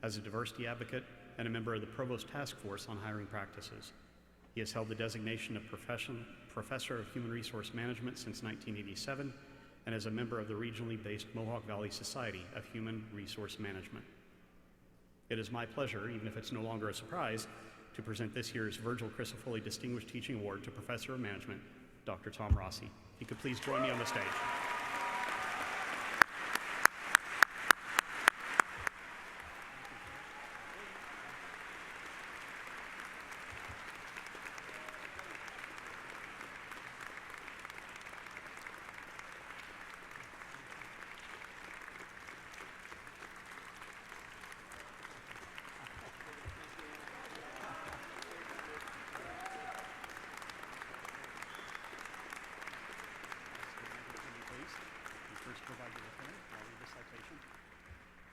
as a diversity advocate and a member of the Provost Task Force on hiring practices. He has held the designation of Professor of Human Resource Management since 1987 and is a member of the regionally based Mohawk Valley Society of Human Resource Management. It is my pleasure, even if it's no longer a surprise, to present this year's Virgil Chris Foley Distinguished Teaching Award to Professor of Management, Dr. Tom Rossi. If you could please join me on the stage.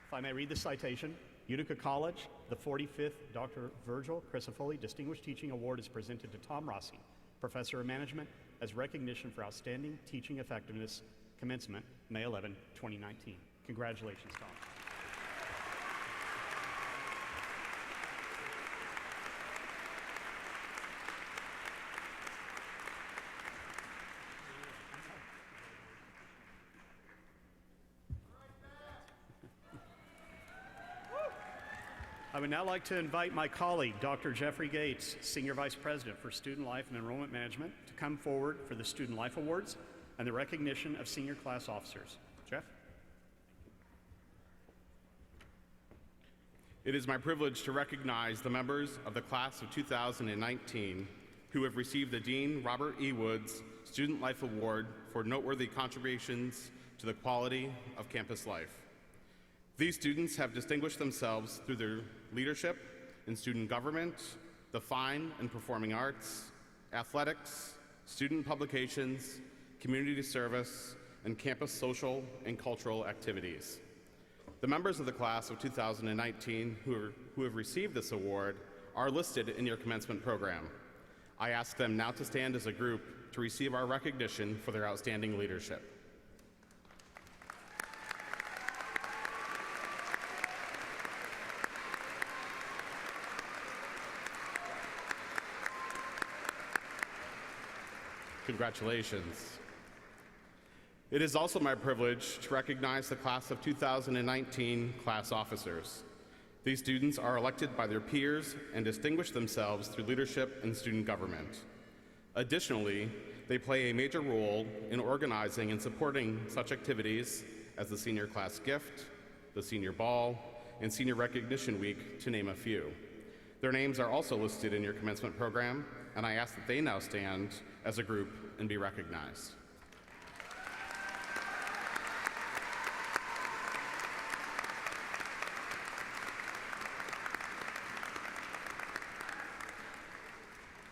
If I may read the citation, Utica College, the 45th Dr. Virgil Chris Foley Distinguished Teaching Award is presented to Tom Rossi, Professor of Management, as recognition for outstanding teaching effectiveness, Commencement, May 11, 2019. Congratulations, Tom. I would now like to invite my colleague, Dr. Jeffrey Gates, Senior Vice President for Student Life and Enrollment Management, to come forward for the Student Life Awards and the recognition of senior class officers. Jeff? It is my privilege to recognize the members of the class of 2019 who have received the Dean Robert E. Woods Student Life Award for noteworthy contributions to the quality of campus life. These students have distinguished themselves through their leadership in student government, the fine and performing arts, athletics, student publications, community service, and campus social and cultural activities. The members of the class of 2019 who have received this award are listed in your commencement program. I ask them now to stand as a group to receive our recognition for their outstanding leadership. Congratulations. It is also my privilege to recognize the class of 2019 class officers. These students are elected by their peers and distinguish themselves through leadership in student government. Additionally, they play a major role in organizing and supporting such activities as the Senior Class Gift, the Senior Ball, and Senior Recognition Week, to name a few. Their names are also listed in your commencement program, and I ask that they now stand as a group and be recognized.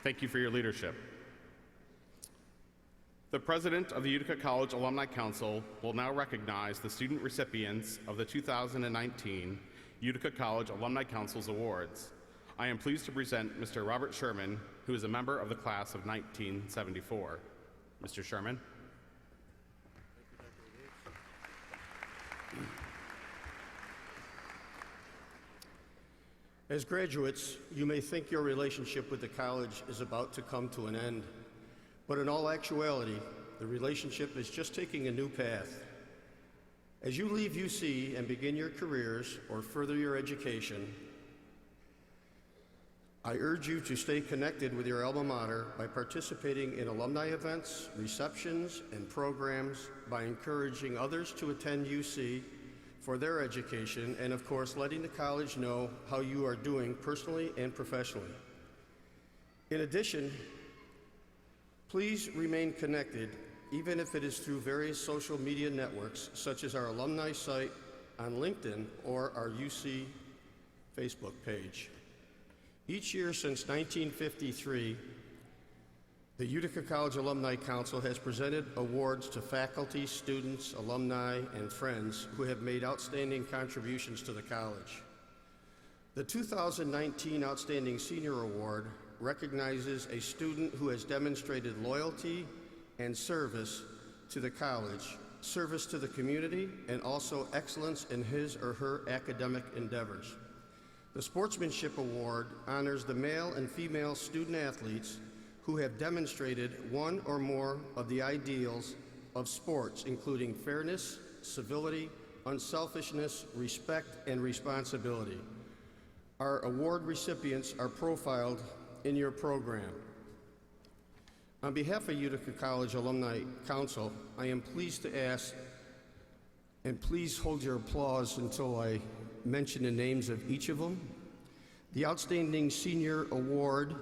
Thank you for your leadership. The President of the Utica College Alumni Council will now recognize the student recipients of the 2019 Utica College Alumni Council's awards. I am pleased to present Mr. Robert Sherman, who is a member of the class of 1974. Mr. Sherman. As graduates, you may think your relationship with the college is about to come to an end, but in all actuality, the relationship is just taking a new path. As you leave UC and begin your careers or further your education, I urge you to stay connected with your alma mater by participating in alumni events, receptions, and programs, by encouraging others to attend UC for their education, and of course, letting the college know how you are doing personally and professionally. In addition, please remain connected, even if it is through various social media networks, such as our alumni site on LinkedIn or our UC Facebook page. Each year since 1953, the Utica College Alumni Council has presented awards to faculty, students, alumni, and friends who have made outstanding contributions to the college. The 2019 Outstanding Senior Award recognizes a student who has demonstrated loyalty and service to the college, service to the community, and also excellence in his or her academic endeavors. The Sportsmanship Award honors the male and female student athletes who have demonstrated one or more of the ideals of sports, including fairness, civility, unselfishness, respect, and responsibility. Our award recipients are profiled in your program. On behalf of Utica College Alumni Council, I am pleased to ask, and please hold your applause until I mention the names of each of them. The Outstanding Senior Award,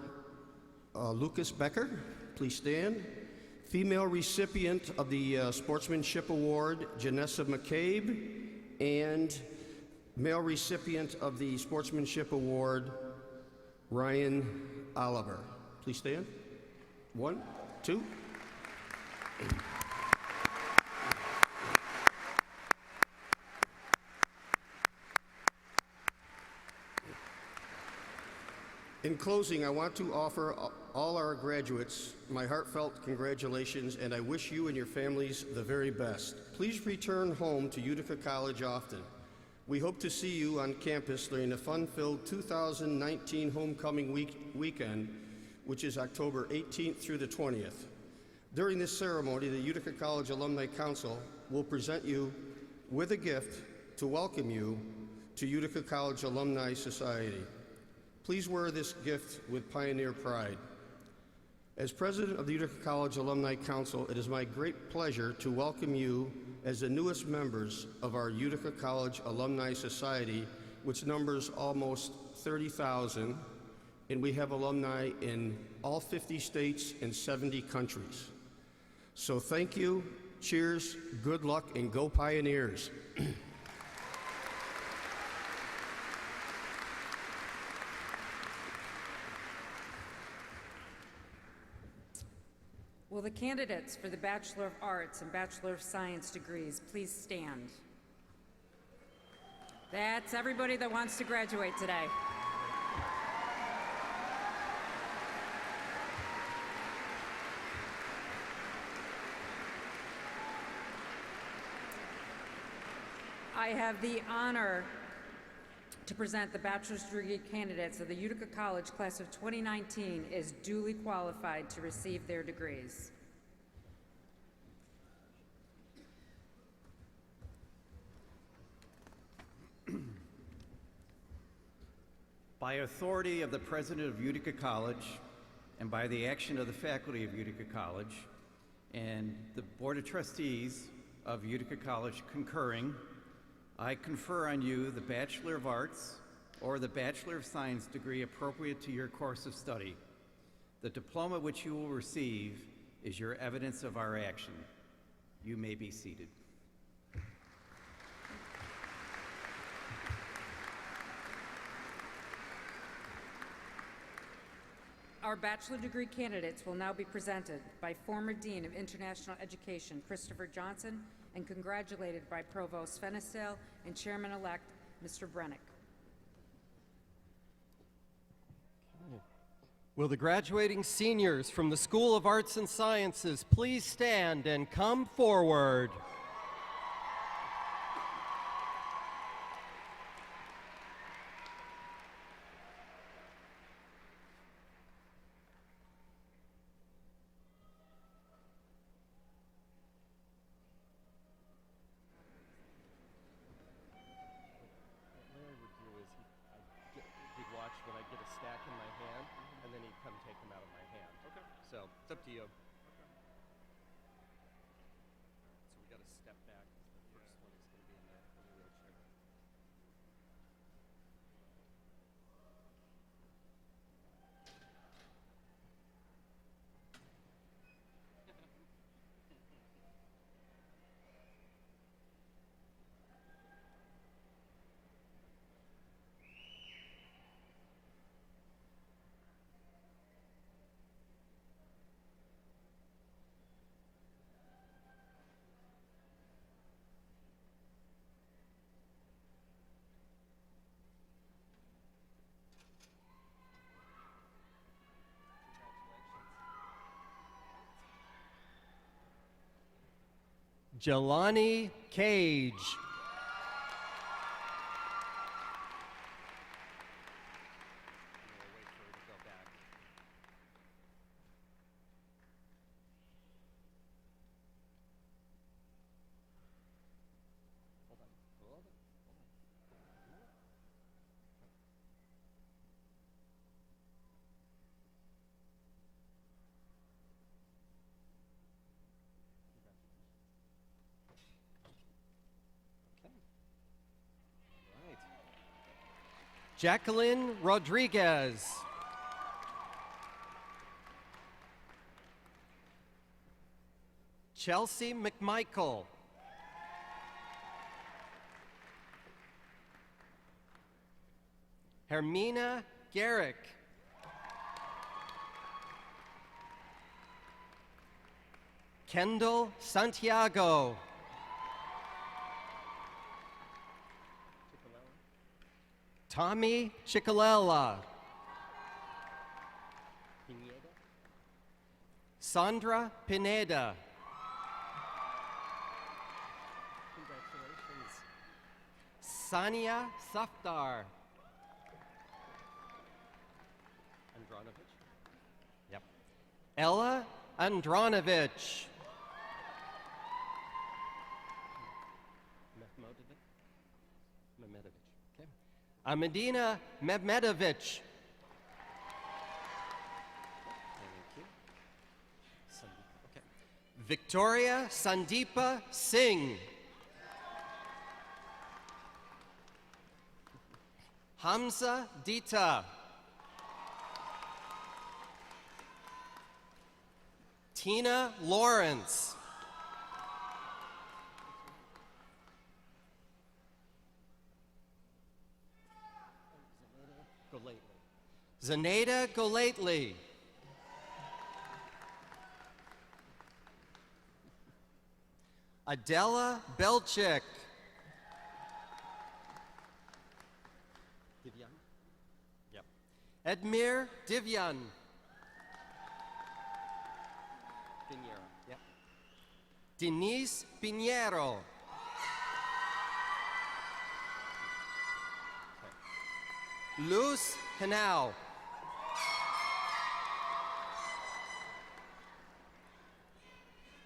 Lucas Becker, please stand. Female recipient of the Sportsmanship Award, Janessa McCabe, and male recipient of the Sportsmanship Award, Ryan Oliver. Please stand. 1, 2. In closing, I want to offer all our graduates my heartfelt congratulations, and I wish you and your families the very best. Please return home to Utica College often. We hope to see you on campus during the fun-filled 2019 homecoming weekend, which is October 18th through the 20th. During this ceremony, the Utica College Alumni Council will present you with a gift to welcome you to Utica College Alumni Society. Please wear this gift with pioneer pride. As president of the Utica College Alumni Council, it is my great pleasure to welcome you as the newest members of our Utica College Alumni Society, which numbers almost 30,000, and we have alumni in all 50 states and 70 countries. So thank you, cheers, good luck, and go Pioneers. Will the candidates for the Bachelor of Arts and Bachelor of Science degrees please stand? That's everybody that wants to graduate today. I have the honor to present the bachelor's degree candidates of the Utica College class of 2019 as duly qualified to receive their degrees. By authority of the President of Utica College and by the action of the faculty of Utica College and the Board of Trustees of Utica College concurring, I confer on you the Bachelor of Arts or the Bachelor of Science degree appropriate to your course of study. The diploma which you will receive is your evidence of our action. You may be seated. Our bachelor degree candidates will now be presented by former Dean of International Education, Christopher Johnson, and congratulated by Provost Fenistel and Chairman-elect, Mr. Brennick. Will the graduating seniors from the School of Arts and Sciences please stand and come forward? He'd watch when I get a stack in my hand, and then he'd come take them out of my hand. Okay. So it's up to you. Okay. So we got to step back. The first one is going to be in the wheelchair. Jelani Cage. We'll wait for her to go back. Hold on. Hold on. Right. Jacqueline Rodriguez. Chelsea McMichael. Hermina Garrick. Kendall Santiago. Tommy Chicolella. Sandra Pineda. Congratulations. Sania Safdar. Andronovich. Yep. Ella Andronovich. Mehmedovich. Okay. Amadina Mehmedovich. Thank you. Sandeep. Okay. Victoria Sandeepa Singh. Hamza Dita. Tina Lawrence. Go lately. Zenaida Golately. Adela Belchick. Divyan. Yep. Edmir Divyan. Pinheiro. Yep. Denise Pinheiro. Luz Hanau.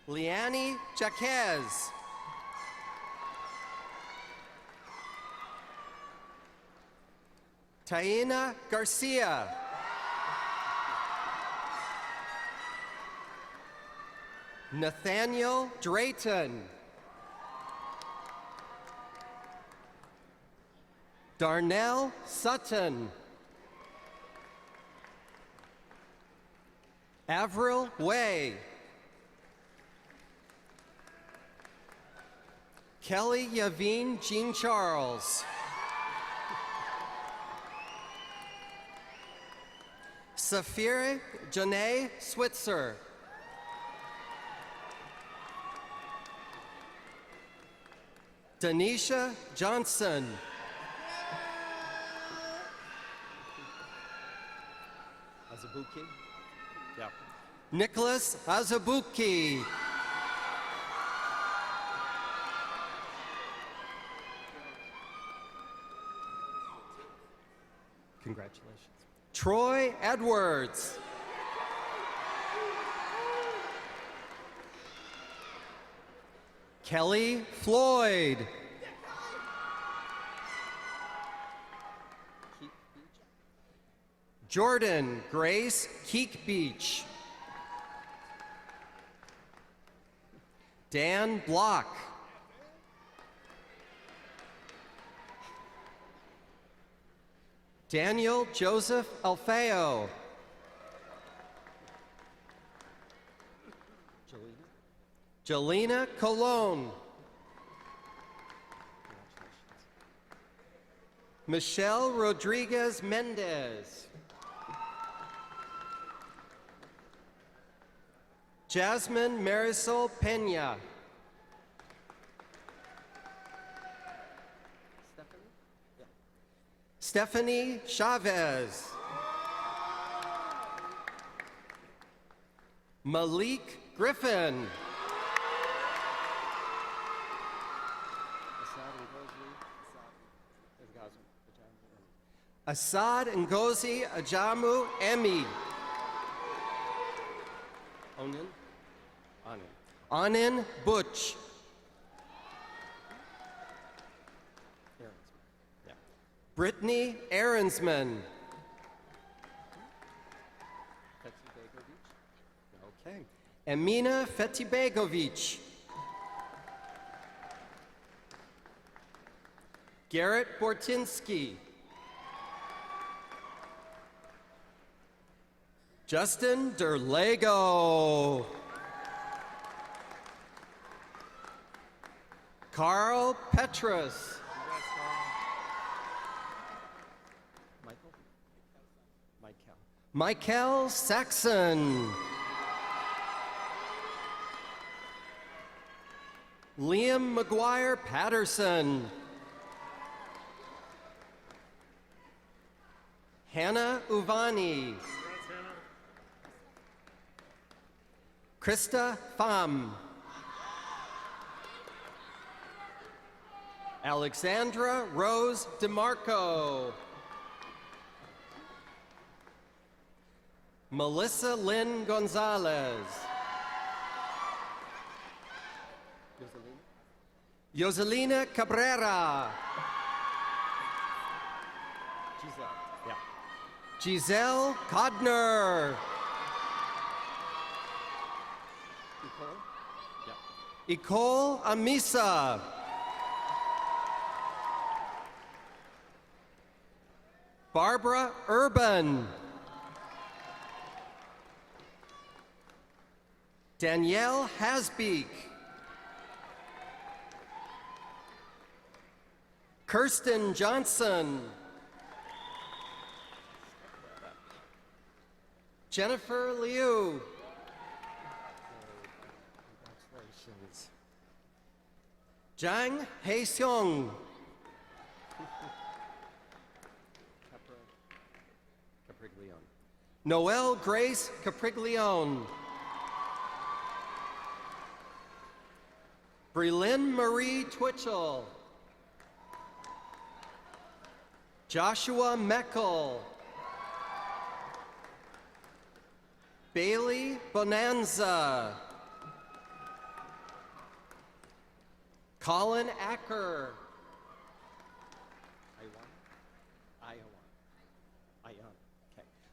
Liani Jaquez. Taina Garcia. Nathaniel Drayton. Darnell Sutton. Avril Way. Kelly Yavine Jean Charles. Safire Janae Switzer. Denisha Johnson. Azubuki? Yeah. Nicholas Azubuki. Congratulations. Troy Edwards. Kelly Floyd. Jordan Grace Keek Beach. Dan Block. Daniel Joseph Alfeo. Jelena Colon. Michelle Rodriguez Mendez. Jasmine Marisol Pena. Stephanie Chavez. Malik Griffin. Assad Ngozi Ajamu Emi. Onin? Anin Butch. Yeah. Brittany Aaronsman. Okay. Emina Fetibegovic. Garrett Bortinsky. Justin Derlego. Carl Petrus. Michael Saxon. Liam McGuire Patterson. Hannah Uvani. Krista Pham. Alexandra Rose DeMarco. Melissa Lynn Gonzalez. Yoselina Cabrera. Giselle. Yeah. Giselle Codner. Nicole? Yeah. Nicole Amisa. Barbara Urban. Danielle Hasbeek. Kirsten Johnson. Jennifer Liu. Congratulations. Zhang Hei-seong. Capriglione. Noelle Grace Capriglione. Brelyn Marie Twitchell. Joshua Meckel. Bailey Bonanza. Colin Acker.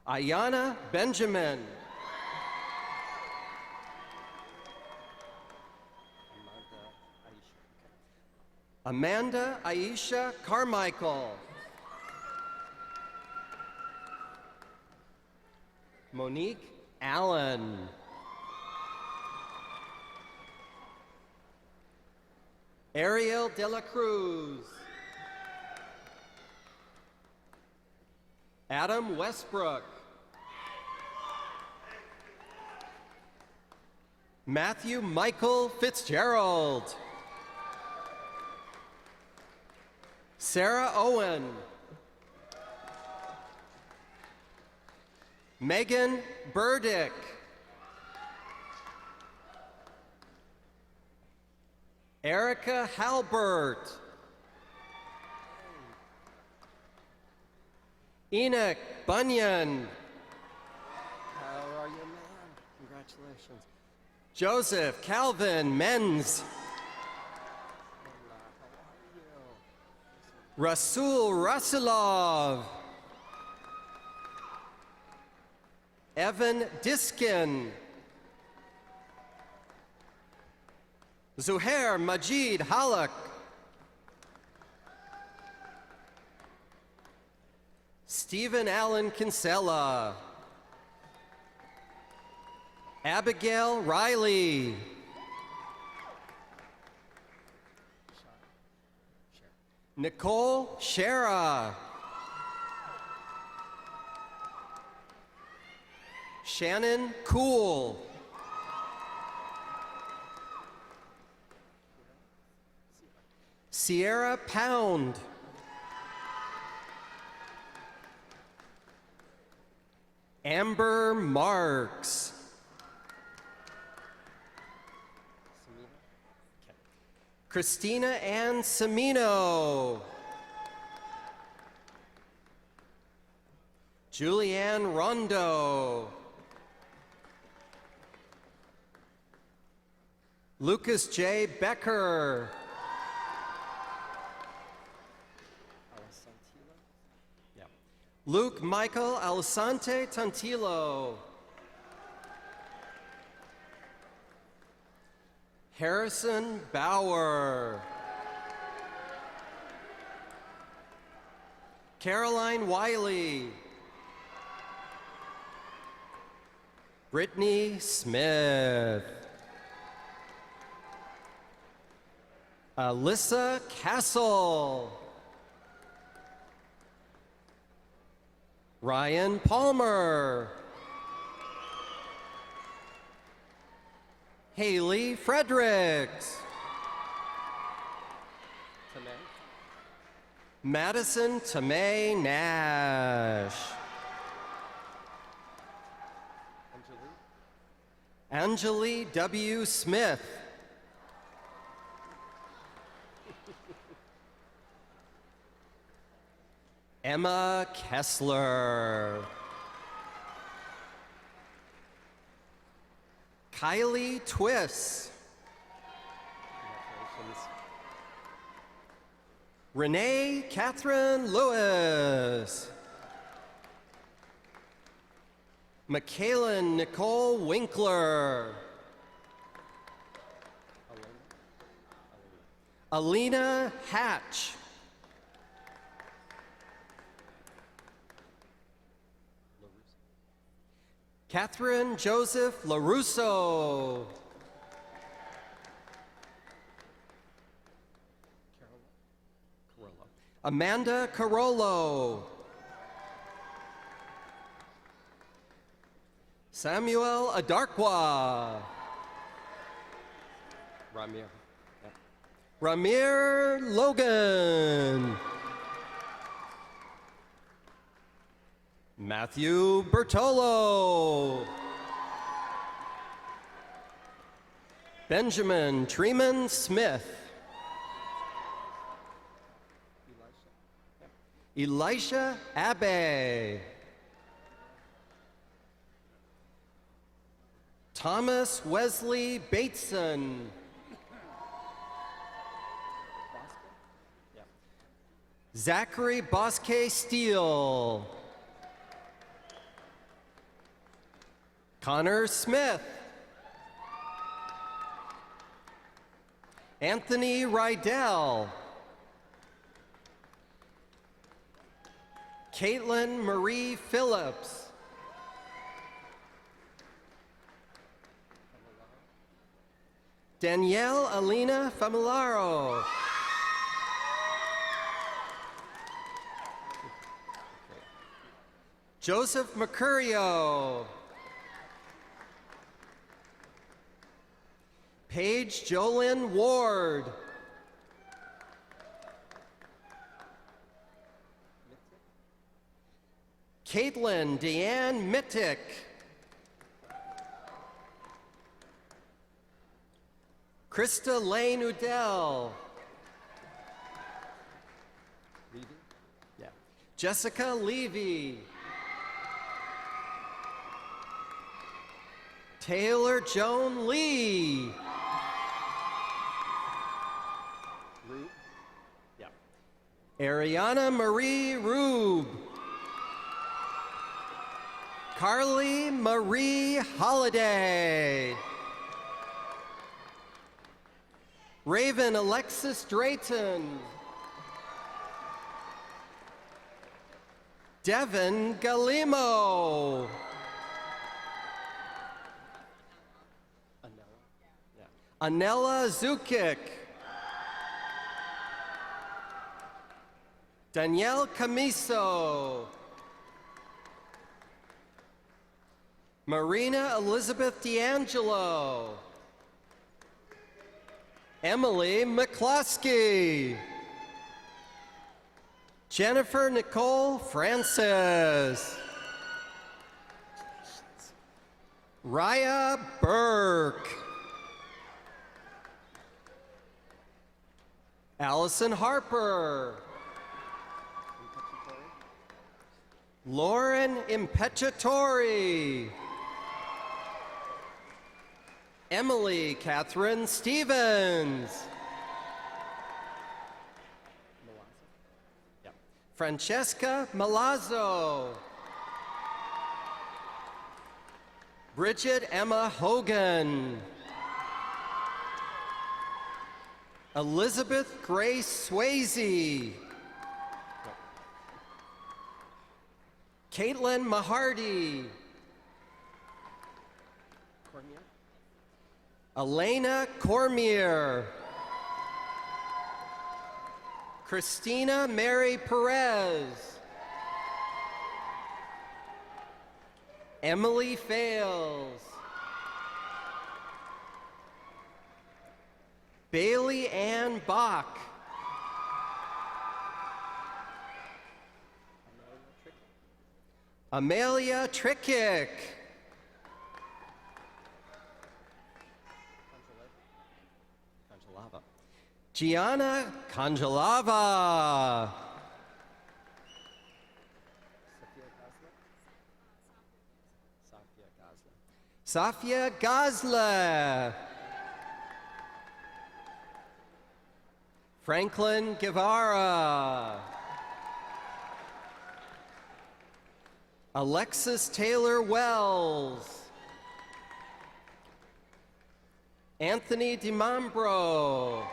Ayana Benjamin. Amanda Aisha Carmichael. Monique Allen. Ariel De La Cruz. Adam Westbrook. Matthew Michael Fitzgerald. Sarah Owen. Megan Burdick. Erica Halbert. Enoch Bunyan. How are you, man? Congratulations. Joseph Calvin Menz. Rasul Rasulov. Evan Diskin. Zuhair Majid Halak. Stephen Allen Kinsella. Abigail Riley. Nicole Shera. Shannon Cool. Sierra Pound. Amber Marks. Christina Ann Semino. Julianne Rondo. Lucas J. Becker. Luke Michael Alessante Tantillo. Harrison Bauer. Caroline Wiley. Brittany Smith. Alyssa Castle. Ryan Palmer. Haley Fredericks. Madison Tomei Nash. Anjali W. Smith. Emma Kessler. Kylie Twiss. Renee Catherine Lewis. Michaelan Nicole Winkler. Alina Hatch. Catherine Joseph LaRusso. Amanda Carollo. Samuel Adarkwa. Ramir. Yeah. Ramir Logan. Matthew Bertolo. Benjamin Treeman Smith. Elisha Abbey. Thomas Wesley Bateson. Zachary Bosque Steele. Connor Smith. Anthony Rydell. Caitlin Marie Phillips. Danielle Alina Familaro. Joseph Mercurio. Paige Jolyn Ward. Caitlin Deanne Mittick. Krista Lane Udell. Levy? Yeah. Jessica Levy. Taylor Joan Lee. Rube? Yeah. Ariana Marie Rube. Carly Marie Holiday. Raven Alexis Drayton. Devin Galimo. Anela Zukic. Danielle Camiso. Marina Elizabeth D'Angelo. Emily McCloskey. Jennifer Nicole Francis. Raya Burke. Allison Harper. Lauren Impeccatori. Emily Catherine Stevens. Francesca Malazzo. Bridget Emma Hogan. Elizabeth Grace Swayze. Caitlin Mahardy. Elena Cormier. Christina Mary Perez. Emily Fales. Bailey Ann Bach. Amelia Trickick. Gianna Congelava. Safia Gazla. Franklin Guevara. Alexis Taylor Wells. Anthony DiMambro.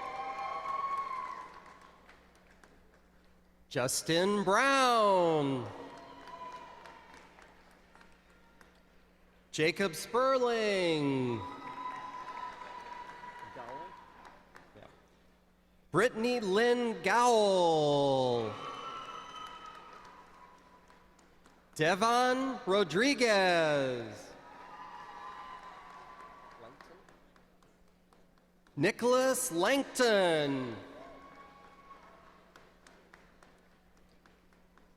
Justin Brown. Jacob Sperling. Brittany Lynn Gowell. Devon Rodriguez. Nicholas Langton.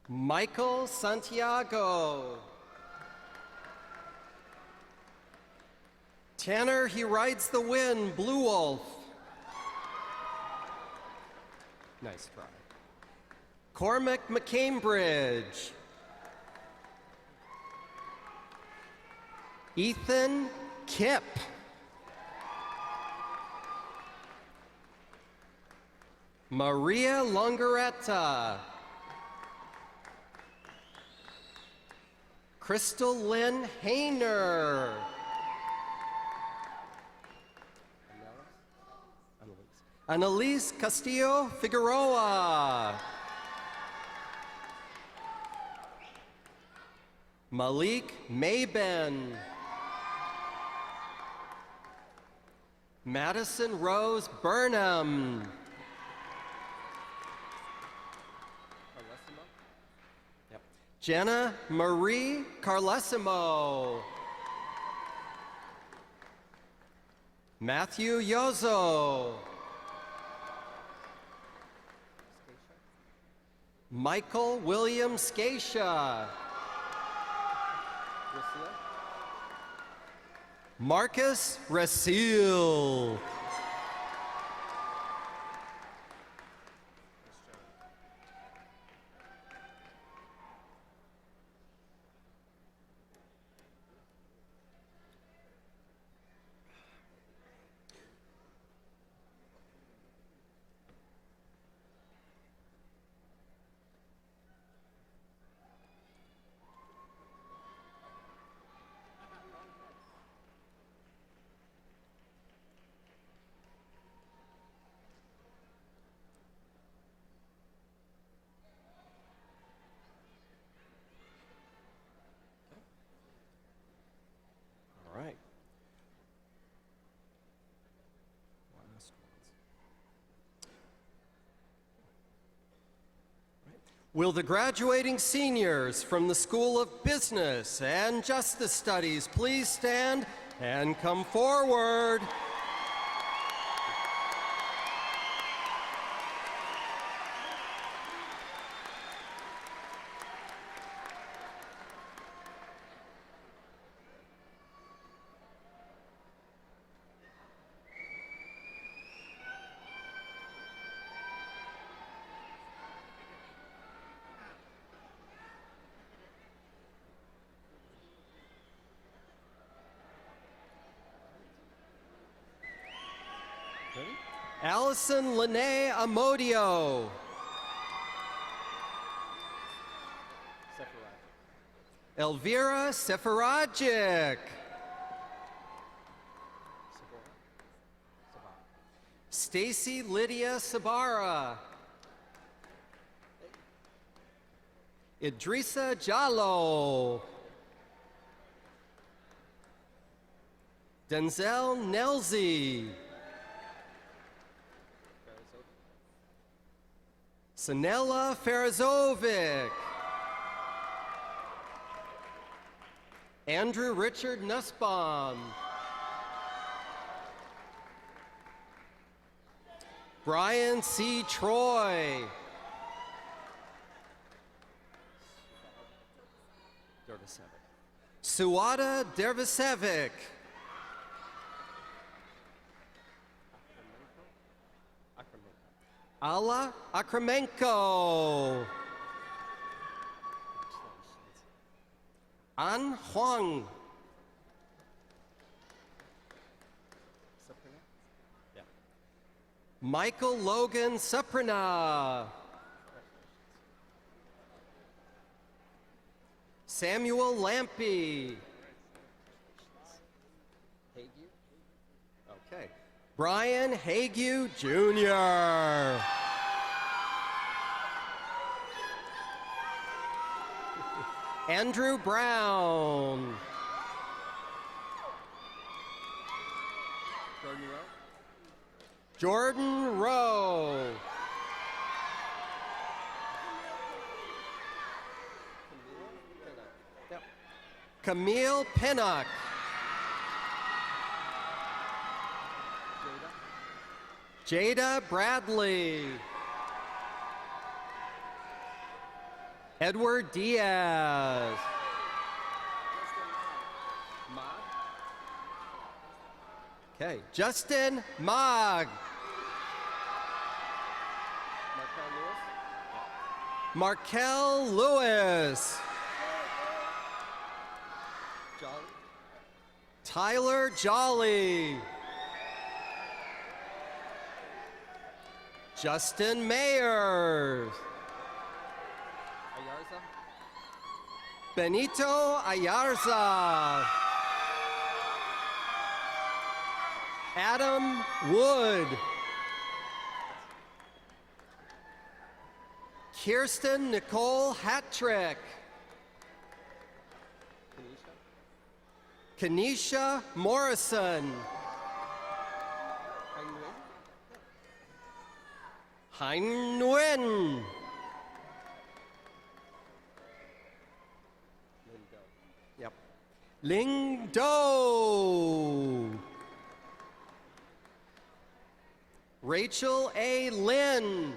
Michael Santiago. Tanner, he rides the wind, Blue Wolf. Nice try. Cormac McCambridge. Ethan Kipp. Maria Longaretta. Crystal Lynn Hayner. Annalise Castillo Figueroa. Malik Mayben. Madison Rose Burnham. Jenna Marie Carlesimo. Matthew Yozo. Michael William Scatia. Marcus Rasil. All right. Last ones. Will the graduating seniors from the School of Business and Justice Studies please stand and come forward? Allison Lene Amodio. Elvira Sefaragic. Stacy Lydia Sabara. Idrissa Jallo. Denzel Nelzi. Sanella Farazovic. Andrew Richard Nussbaum. Brian C. Troy. Suada Dervisevic. Ala Akramenko. An Huang. Michael Logan Suprana. Samuel Lampy. Okay. Brian Hague Jr. Andrew Brown. Jordan Rowe. Camille Pinnock. Jada Bradley. Edward Diaz. Okay, Justin Mogg. Markel Lewis. Tyler Jolly. Justin Mayers. Benito Ayarza. Adam Wood. Kirsten Nicole Hattrick. Kenesha Morrison. Hein Nguyen. Yep. Ling Do. Rachel A. Lynn.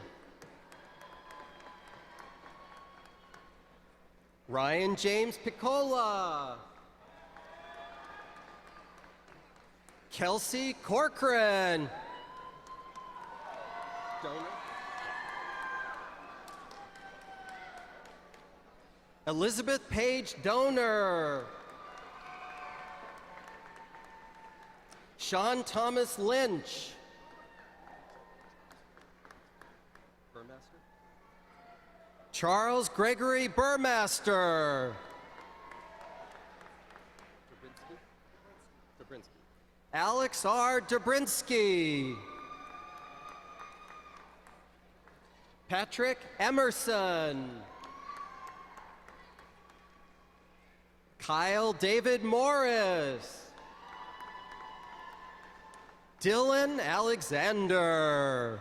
Ryan James Piccola. Kelsey Corcoran. Donor. Elizabeth Page Donor. Sean Thomas Lynch. Burmaster. Charles Gregory Burmaster. Dobrinsky. Alex R. Dobrinsky. Patrick Emerson. Kyle David Morris. Dylan Alexander.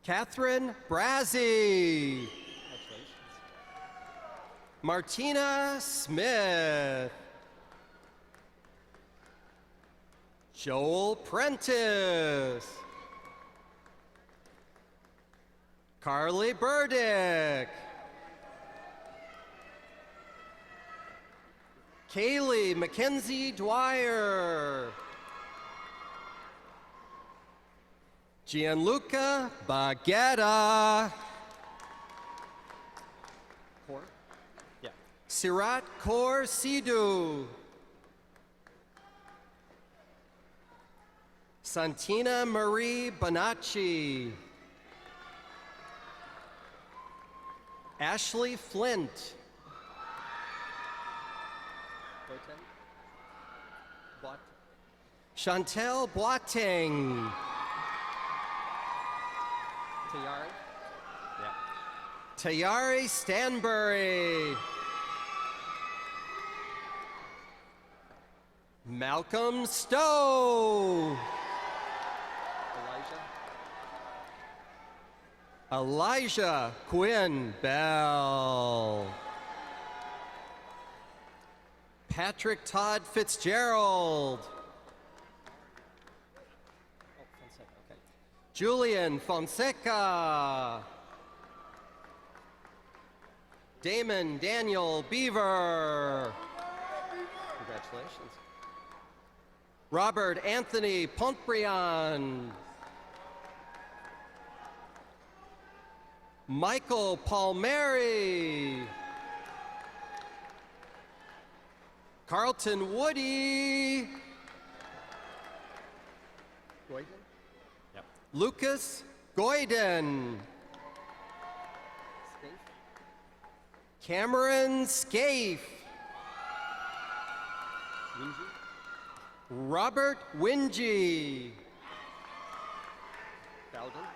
Catherine Brazzi. Martina Smith. Joel Prentice. Carly Burdick. Kaylee Mackenzie Dwyer. Gianluca Baguetta. Core. Yeah. Sirat Kaur Sidhu. Santina Marie Bonacci. Ashley Flint. Chantel Boateng. Tayari. Yeah. Tayari Stanbury. Malcolm Stowe. Elijah Quinn Bell. Patrick Todd Fitzgerald. Julian Fonseca. Damon Daniel Beaver. Congratulations. Robert Anthony Pontbriand. Michael Palmieri. Carlton Woody. Goyden? Yep. Lucas Goyden. Scaife? Cameron Scaife. Wingy? Robert Wingy. Bowden?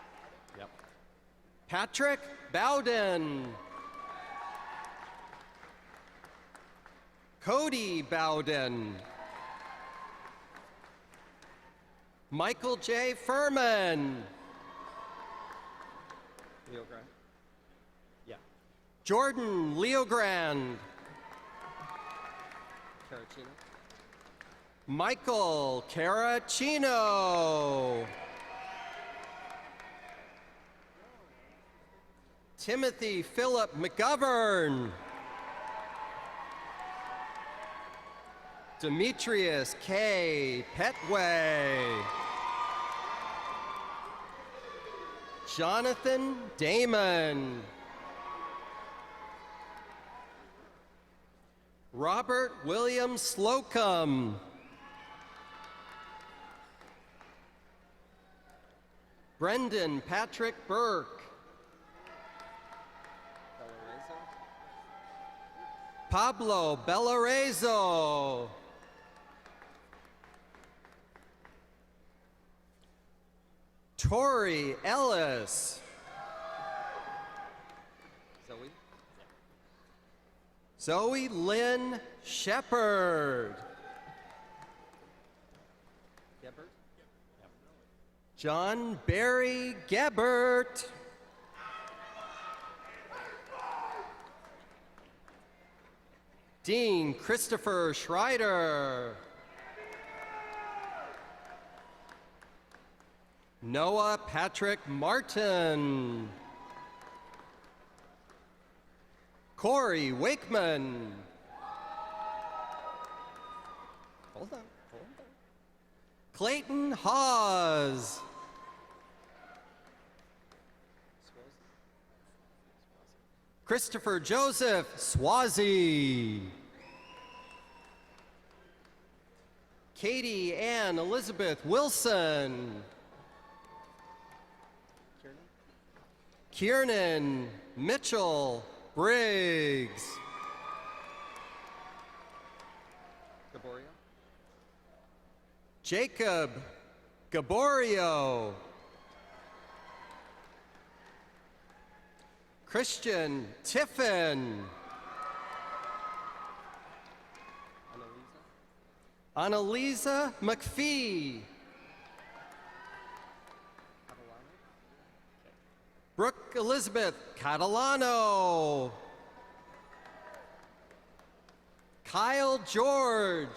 Yep. Patrick Bowden. Cody Bowden. Michael J. Furman. Leo Grant? Yeah. Jordan Leogrand. Caracino? Michael Caracino. Timothy Philip McGovern. Demetrius K. Petway. Jonathan Damon. Robert William Slocum. Brendan Patrick Burke. Bellarezo? Pablo Bellarezo. Tori Ellis. Zoe? Zoe Lynn Shepard. Gebert? Yep. John Barry Gebert. Dean Christopher Schreider. Noah Patrick Martin. Corey Wakeman. Hold on. Clayton Hawes. Christopher Joseph Swazi. Katie Ann Elizabeth Wilson. Kiernan Mitchell Briggs. Gaborio. Jacob Gaborio. Christian Tiffin. Annalisa McPhee. Brooke Elizabeth Catalano. Kyle George.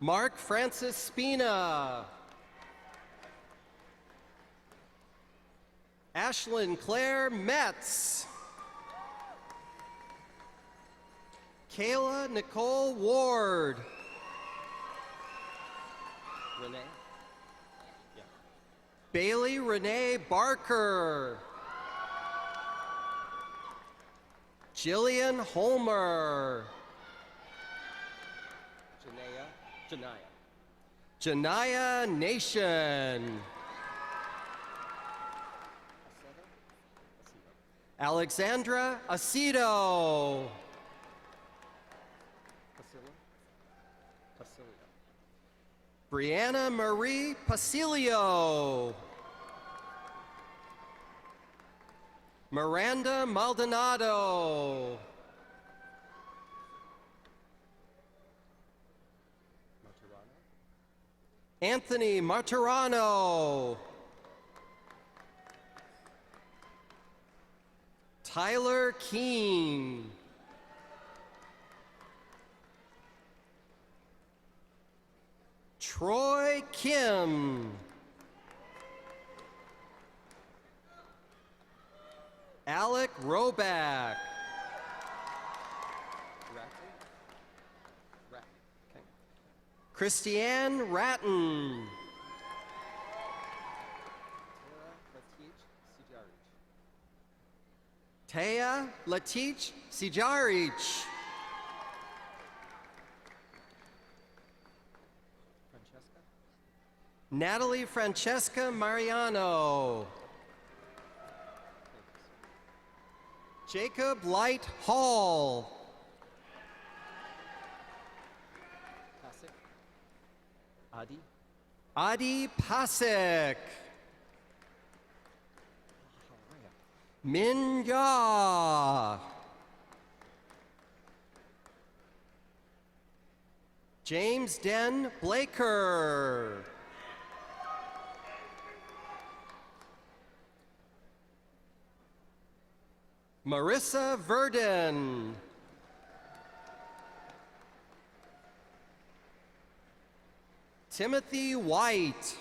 Mark Francis Spina. Ashlyn Claire Metz. Kayla Nicole Ward. Renee. Bailey Renee Barker. Jillian Holmer. Janaya Nation. Alexandra Aceto. Brianna Marie Pasilio. Miranda Maldonado. Anthony Martirano. Tyler Keene. Troy Kim. Alec Roback. Christiane Ratton. Taya Latich Sijarich. Natalie Francesca Mariano. Jacob Light Hall. Adi Pasek. Min Ya. James Den Blaker. Marissa Verdon. Timothy White.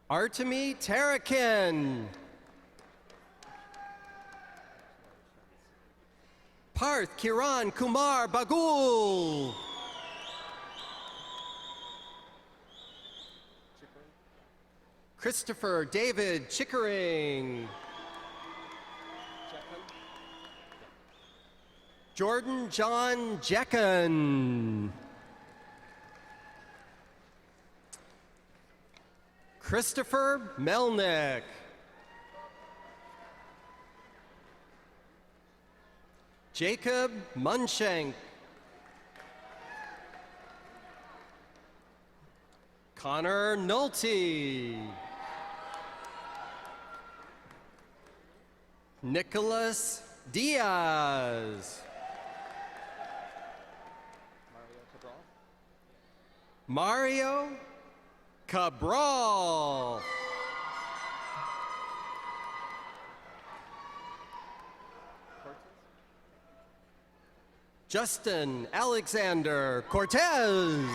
Artemi Tarakin. Parth Kiran Kumar Bagul. Christopher David Chickering. Jordan John Jecken. Christopher Melnick. Jacob Munshank. Connor Nolte. Nicholas Diaz. Mario Cabral. Justin Alexander Cortez.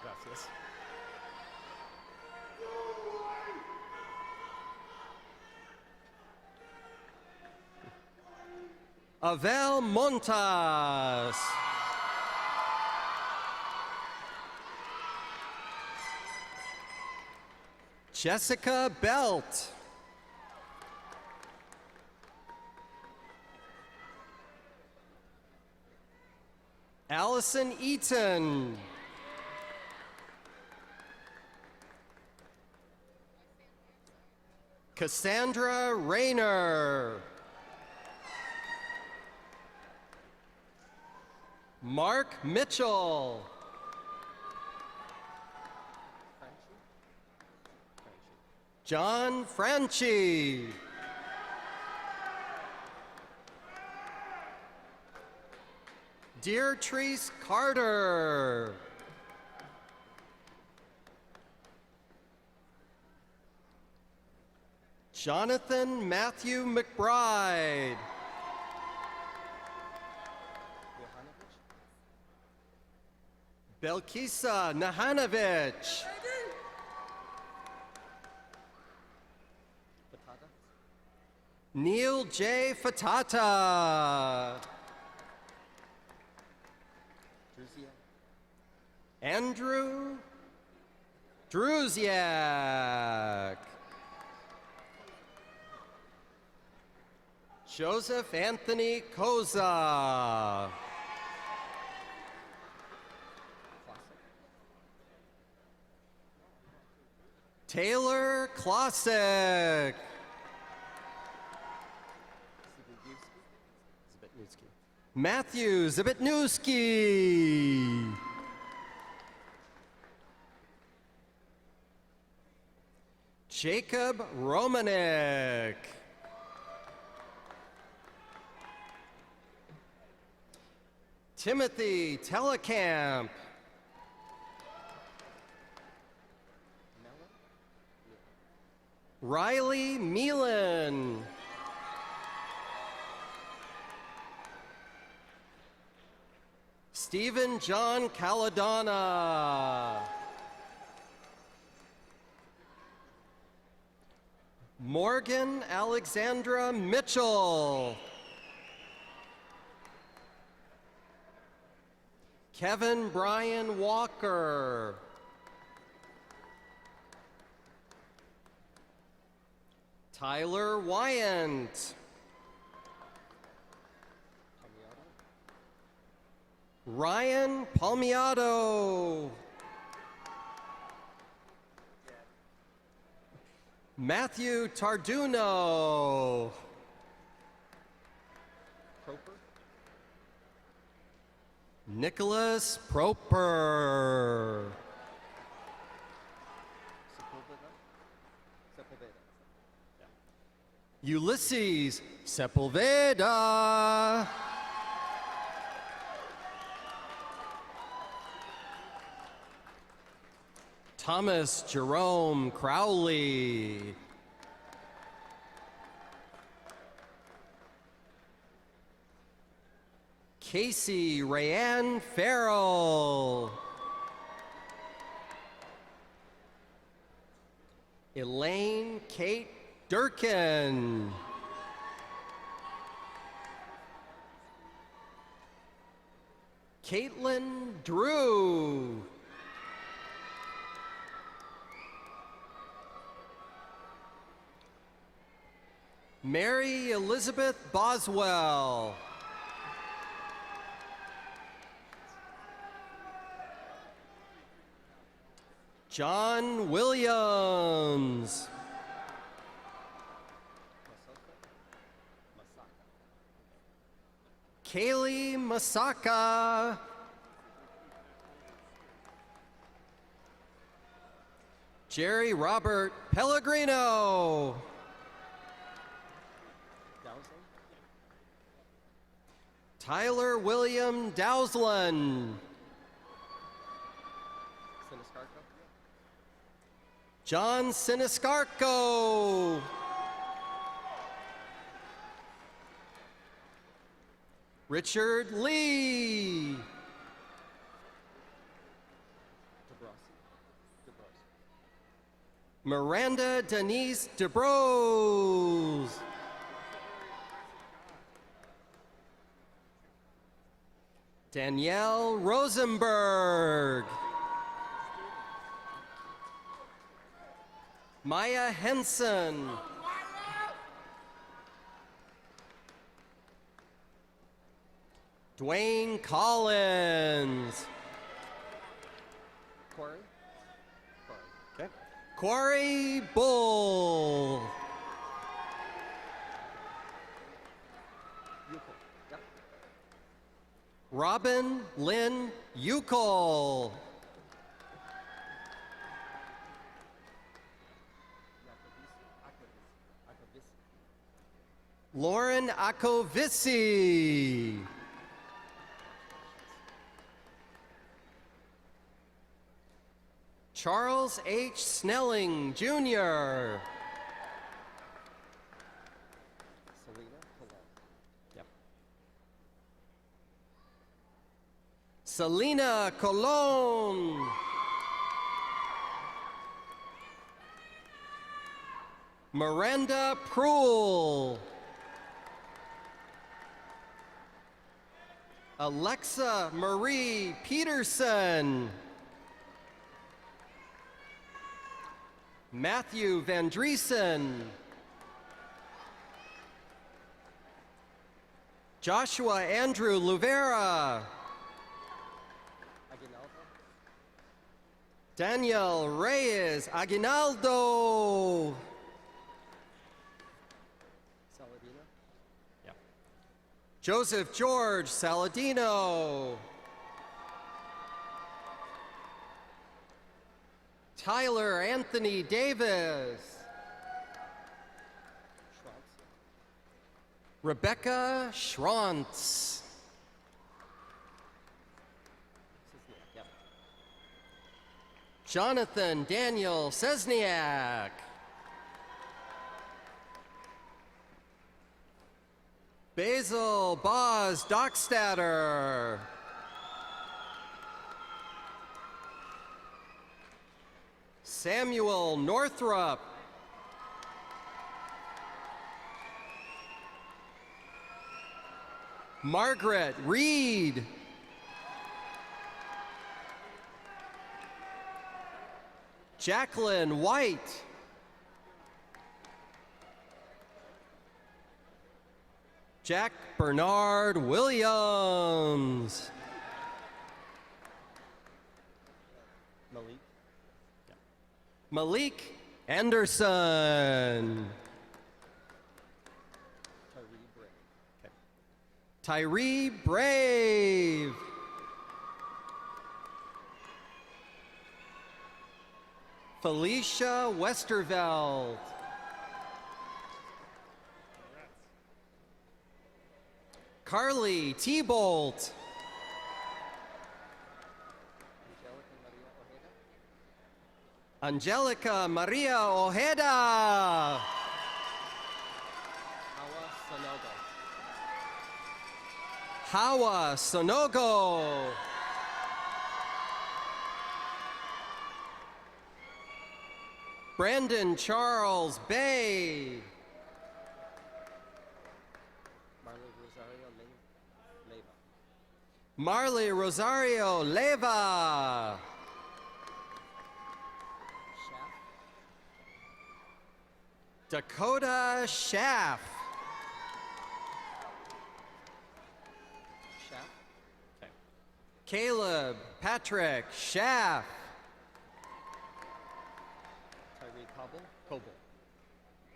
Gracias. Avel Montas. Jessica Belt. Allison Eaton. Cassandra Rayner. Mark Mitchell. John Franchi. Deirdre Carter. Jonathan Matthew McBride. Belkisa Nahanovich. Neil J. Fatata. Andrew Druziak. Joseph Anthony Koza. Taylor Klosik. Matthew Zibitnewski. Jacob Romanek. Timothy Telekamp. Riley Meelan. Stephen John Caladonna. Morgan Alexandra Mitchell. Kevin Brian Walker. Tyler Wyant. Ryan Palmiato. Matthew Tarduno. Nicholas Proper. Ulysses Sepulveda. Thomas Jerome Crowley. Casey Rayanne Farrell. Elaine Kate Durkin. Caitlin Drew. Mary Elizabeth Boswell. John Williams. Kaylee Masaka. Jerry Robert Pellegrino. Tyler William Dowsland. John Siniscarco. Richard Lee. Miranda Denise DeBrose. Danielle Rosenberg. Maya Henson. Dwayne Collins. Corey? Okay. Corey Bull. Yep. Robin Lynn Ucol. Lauren Akovisi. Charles H. Snelling, Jr. Selena Colon. Yep. Selena Colon. Miranda Pruel. Alexa Marie Peterson. Matthew Van Driesen. Joshua Andrew Luvera. Aguinaldo. Daniel Reyes Aguinaldo. Saladino. Yep. Joseph George Saladino. Tyler Anthony Davis. Schwantz. Rebecca Schrantz. Yep. Jonathan Daniel Sesniak. Basil Boz Dockstader. Samuel Northrup. Margaret Reed. Jacqueline White. Jack Bernard Williams. Malik. Malik Anderson. Tyree Bray. Tyree Brave. Felicia Westerveld. Carly T-Bolt. Angelica Maria Ojeda. Hawa Sonogo. Hawa Sonogo. Brandon Charles Bay. Marley Rosario Leyva. Marley Rosario Leva. Shaft. Dakota Schaff. Shaft. Caleb Patrick Schaff. Tyree Coble. Coble.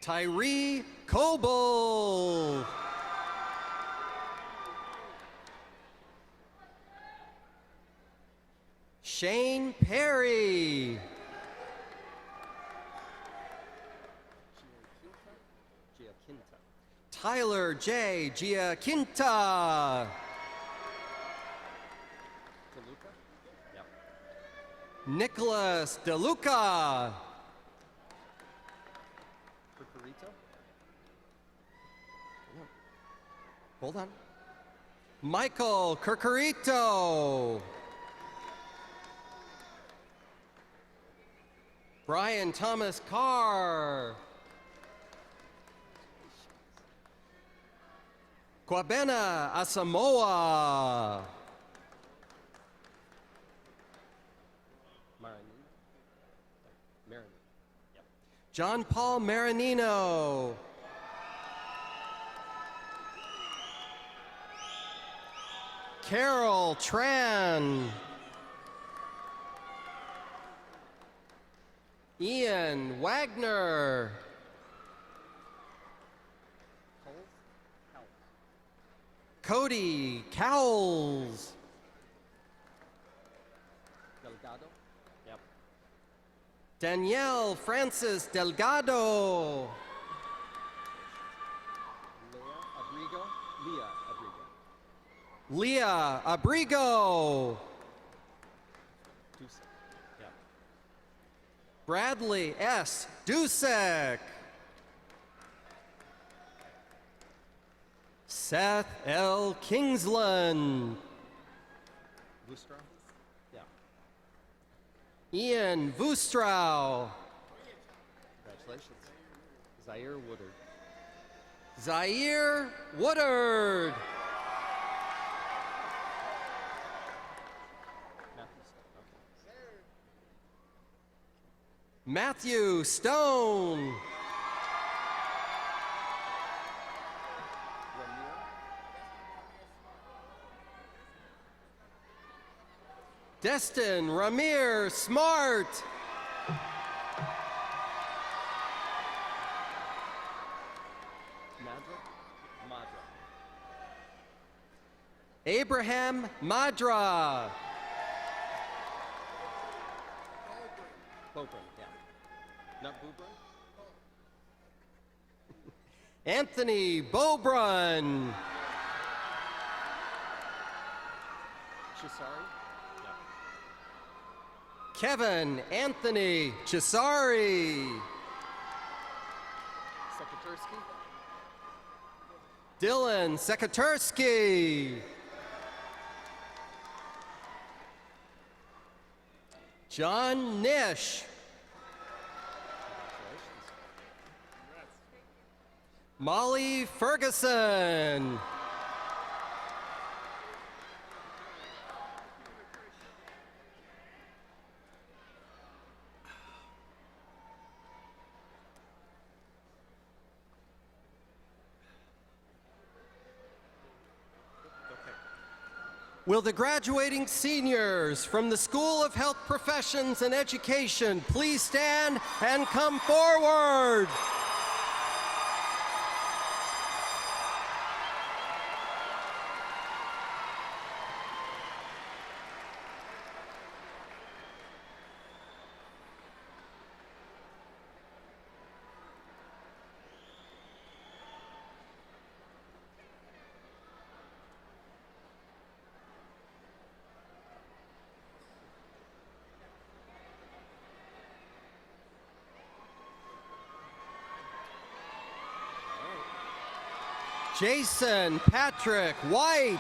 Tyree Coble. Shane Perry. Giaquinta. Tyler J. Giaquinta. DeLuca. Yep. Nicholas DeLuca. Percarito. Hold on. Michael Curcarito. Brian Thomas Carr. Kwabena Asamoah. Marin. Yep. John Paul Marinino. Carol Tran. Ian Wagner. Cody Cowles. Delgado. Yep. Danielle Francis Delgado. Leah Abrigo. Leah Abrigo. Dusek. Yep. Bradley S. Dusek. Seth L. Kingsland. Lustra. Yeah. Ian Vustrow. Congratulations. Zaire Woodard. Zaire Woodard. Matthew Stone. Destin Ramir Smart. Madra. Abraham Madra. Bobrin. Yeah. Not Bubrin. Anthony Bobrun. Chisari. Kevin Anthony Chisari. Sekatursky. Dylan Sekatursky. John Nish. Molly Ferguson. Will the graduating seniors from the School of Health Professions and Education please stand and come forward? Jason Patrick White.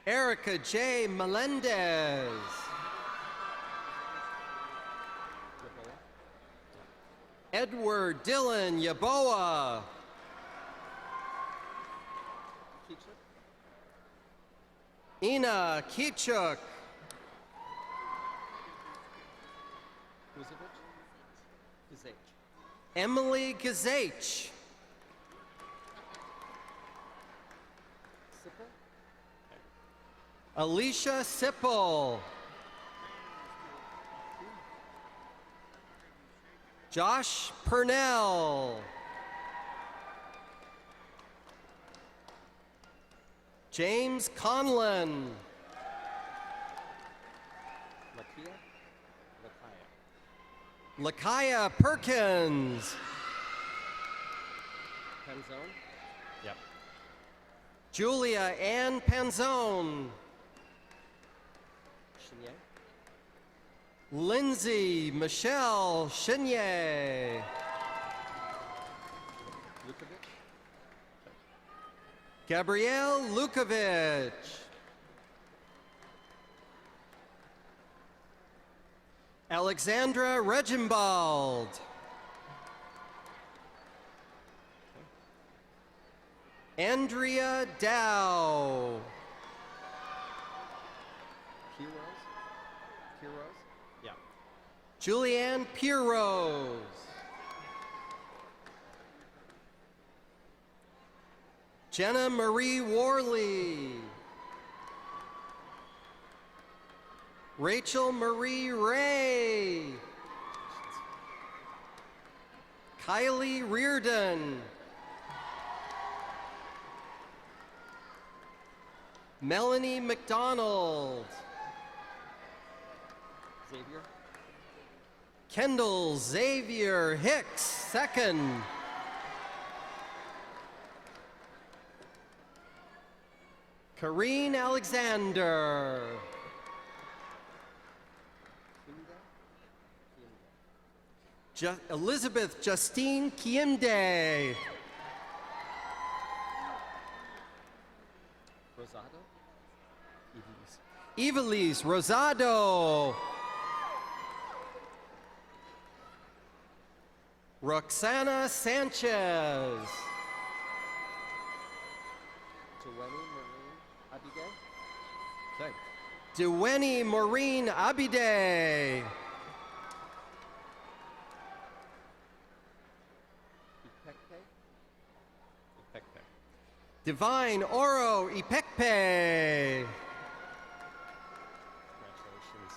Erica J. Melendez. Edward Dylan Yaboa. Ina Kichuk. Emily Gazach. Alicia Sipple. Josh Purnell. James Conlon. Lakaya Perkins. Penzone. Yep. Julia Ann Panzone. Chenier. Lindsay Michelle Chenier. Lukovic. Gabrielle Lukovic. Alexandra Regimbald. Andrea Dow. Heroes? Yeah. Julianne Pirose. Jenna Marie Worley. Rachel Marie Ray. Kylie Reardon. Melanie McDonald. Xavier. Kendall Xavier Hicks, second. Kareen Alexander. Elizabeth Justine Kiemde. Rosado. Evelise Rosado. Roxana Sanchez. Duweni Marine Abide. Okay. Duweni Maureen Abide. Ipekpe. Divine Oro Ipekpe. Congratulations.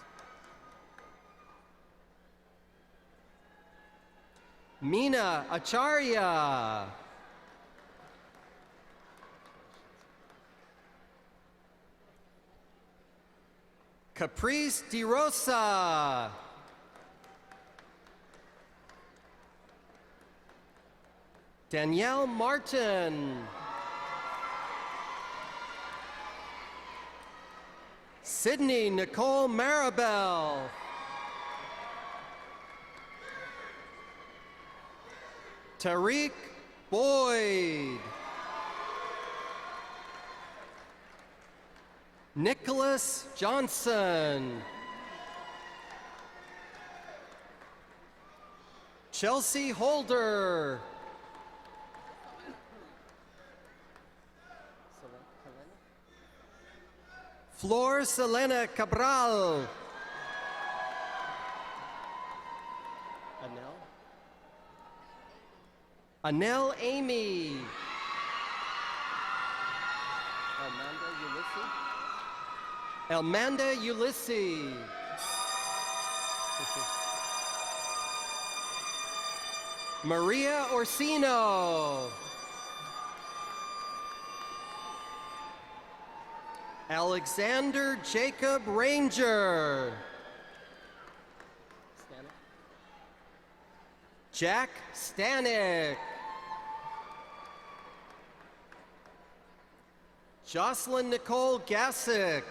Meena Acharya. Caprice DeRosa. Danielle Martin. Sydney Nicole Maribel. Tariq Boyd. Nicholas Johnson. Chelsea Holder. Flor Selena Cabral. Anel Amy. Elmanda Ulysses. Maria Orsino. Alexander Jacob Ranger. Jack Stanek. Jocelyn Nicole Gassick.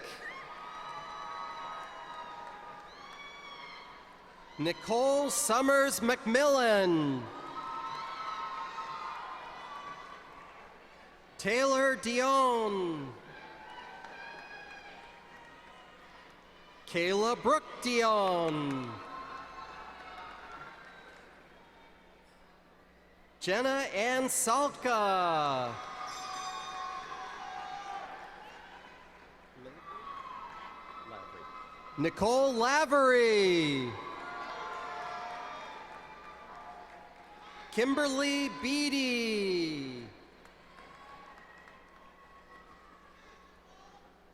Nicole Summers McMillan. Taylor Dion. Kayla Brooke Dion. Jenna Ann Salka. Nicole Lavery. Kimberly Beatty.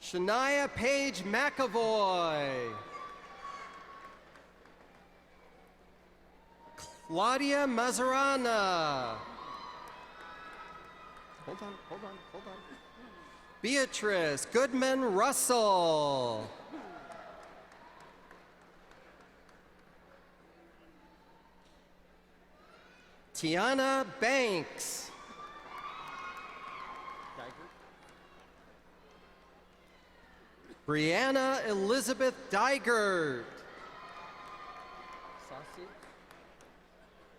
Shania Page McAvoy. Claudia Mazarana. Hold on. Beatrice Goodman Russell. Tiana Banks. Brianna Elizabeth Dygert.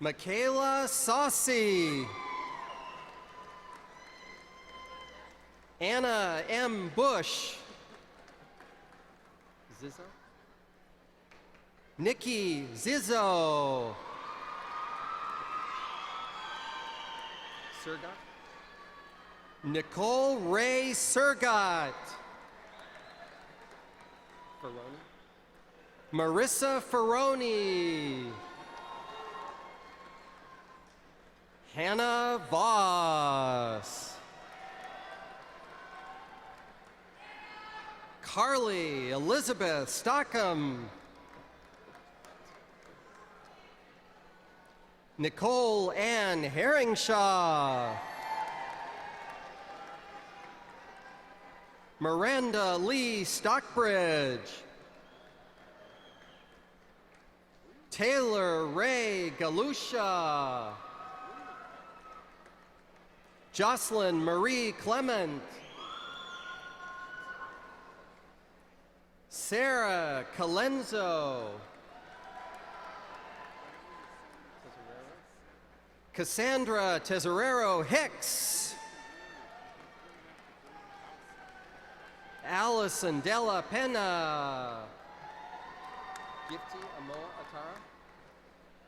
Michaela Saucy. Anna M. Bush. Zizzo? Nikki Zizzo. Serga? Nicole Ray Surgot. Ferroni? Marissa Ferroni. Hannah Voss. Carly Elizabeth Stockham. Nicole Ann Herringshaw. Miranda Lee Stockbridge. Taylor Ray Galusha. Jocelyn Marie Clement. Sarah Calenzo. Cassandra Tesorero Hicks. Allison Della Pena. Gifty Amoa Atara?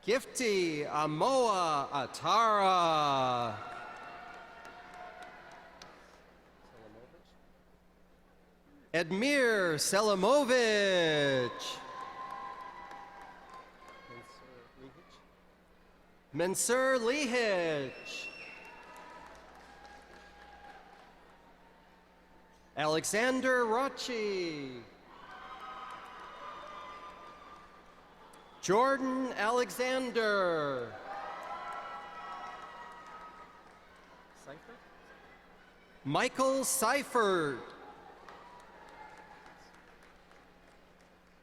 Gifty Amoa Atara. Edmir Selamovich. Mensur Lihich. Alexander Rochi. Jordan Alexander. Seifert? Michael Seifert.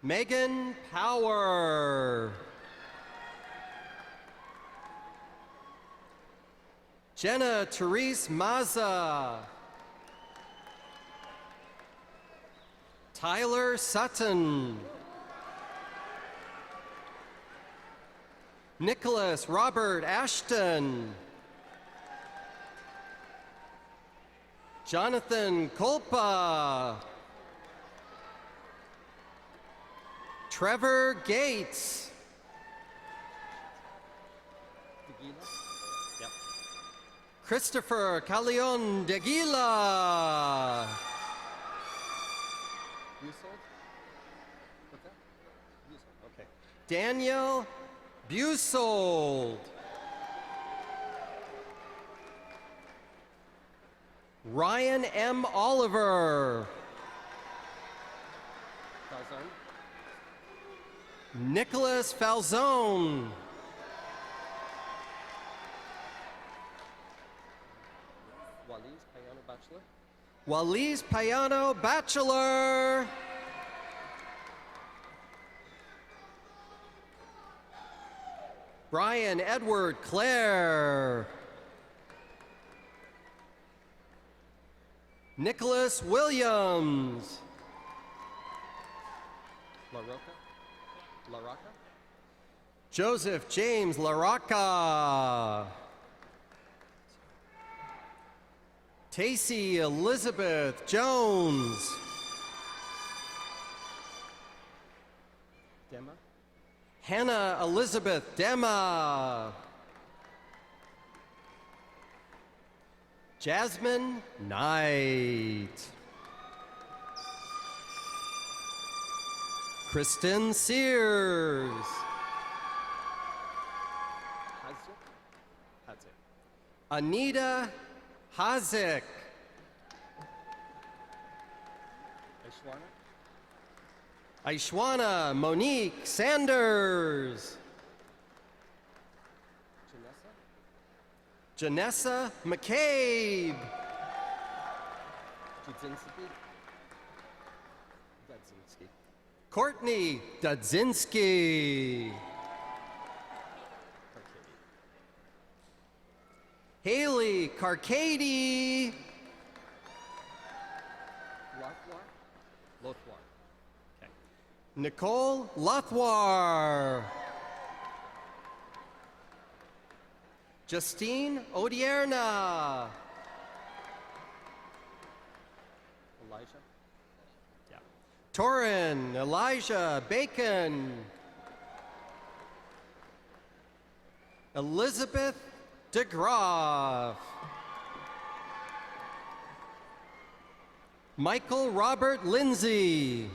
Megan Power. Jenna Therese Maza. Tyler Sutton. Nicholas Robert Ashton. Jonathan Kolpa. Trevor Gates. Yep. Christopher Calion Deguila. Busold? What's that? Busold, okay. Daniel Busold. Ryan M. Oliver. Falzone? Nicholas Falzone. Waliz Payano Bachelor? Waliz Payano Bachelor. Brian Edward Clare. Nicholas Williams. La Roca? La Roca? Joseph James LaRocca. Tacey Elizabeth Jones. Dema? Hannah Elizabeth Dema. Jasmine Knight. Kristen Sears. Hadzik? Anita Hazik. Aishwana? Aishwana Monique Sanders. Janessa? Janessa McCabe. Judzinski? Dudzinski. Courtney Dudzinski. Haley Carcady. Lothwar? Lothwar. Okay. Nicole Lothwar. Justine Odierna. Elijah? Yeah. Torin Elijah Bacon. Elizabeth DeGroff. Michael Robert Lindsay.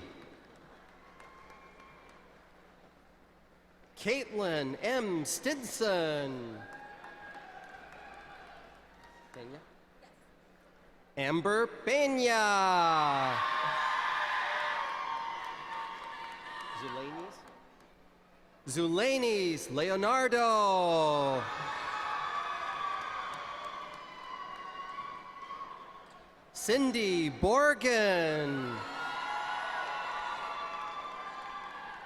Caitlin M. Stinson. Dania? Amber Pena. Zulanis? Zulanis Leonardo. Cindy Borgen.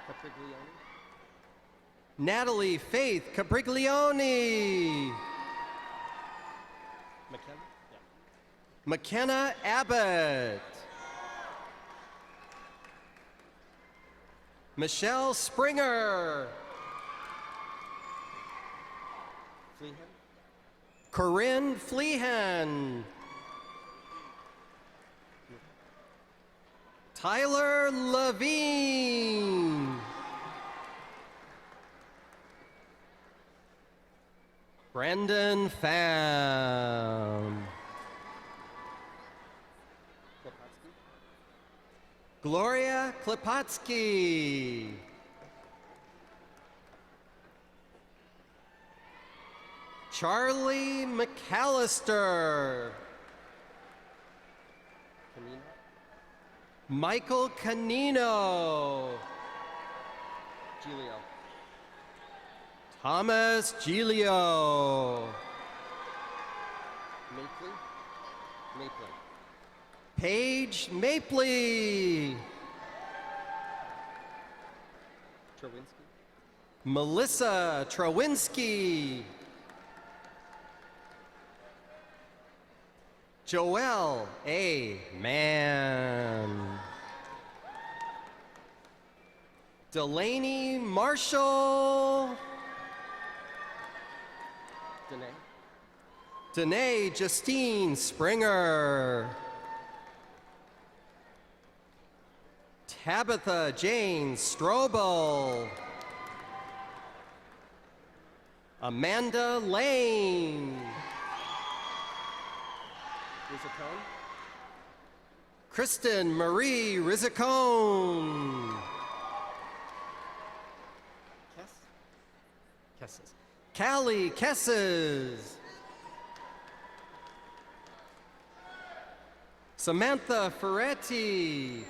Capriglione? Natalie Faith Capriglione. McKenna? Yeah. McKenna Abbott. Michelle Springer. Fleehan? Corinne Fleehan. Tyler Levine. Brendan Pham. Klepatsky? Gloria Klepatsky. Charlie McAllister. Canino? Michael Canino. Giglio? Thomas Giglio. Mapley? Mapley? Paige Mapley. Trawinsky? Melissa Trawinsky. Joelle A. Mann. Delaney Marshall. Danae? Danae Justine Springer. Tabitha Jane Strobel. Amanda Lane. Rizzacone? Kristen Marie Rizzacone. Kesses? Callie Kesses. Samantha Ferretti.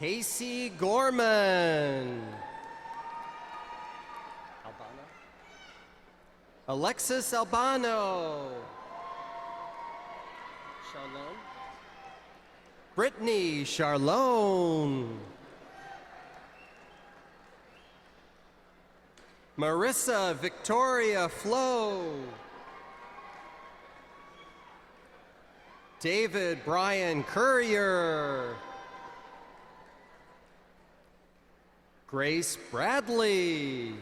Casey Gorman. Albano? Alexis Albano. Charlone? Brittany Charlone. Marissa Victoria Flo. David Brian Courier. Grace Bradley.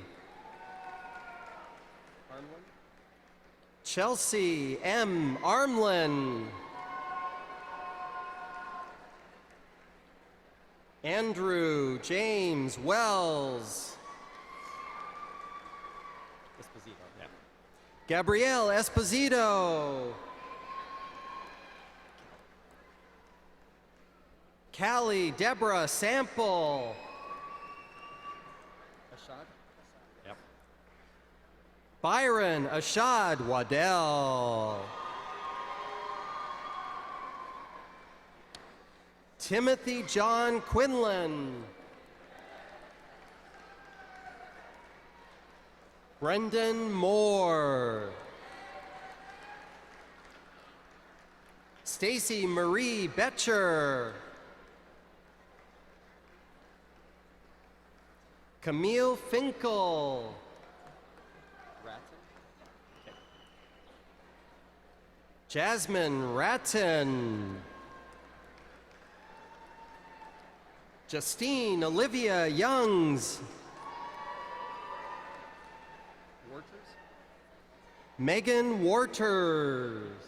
Armlin? Chelsea M. Armlin. Andrew James Wells. Esposito? Yeah. Gabrielle Esposito. Callie Deborah Sample. Ashad? Yep. Byron Ashad Waddell. Timothy John Quinlan. Brendan Moore. Stacy Marie Betcher. Camille Finkel. Ratton? Okay. Jasmine Ratton. Justine Olivia Youngs. Megan Waters.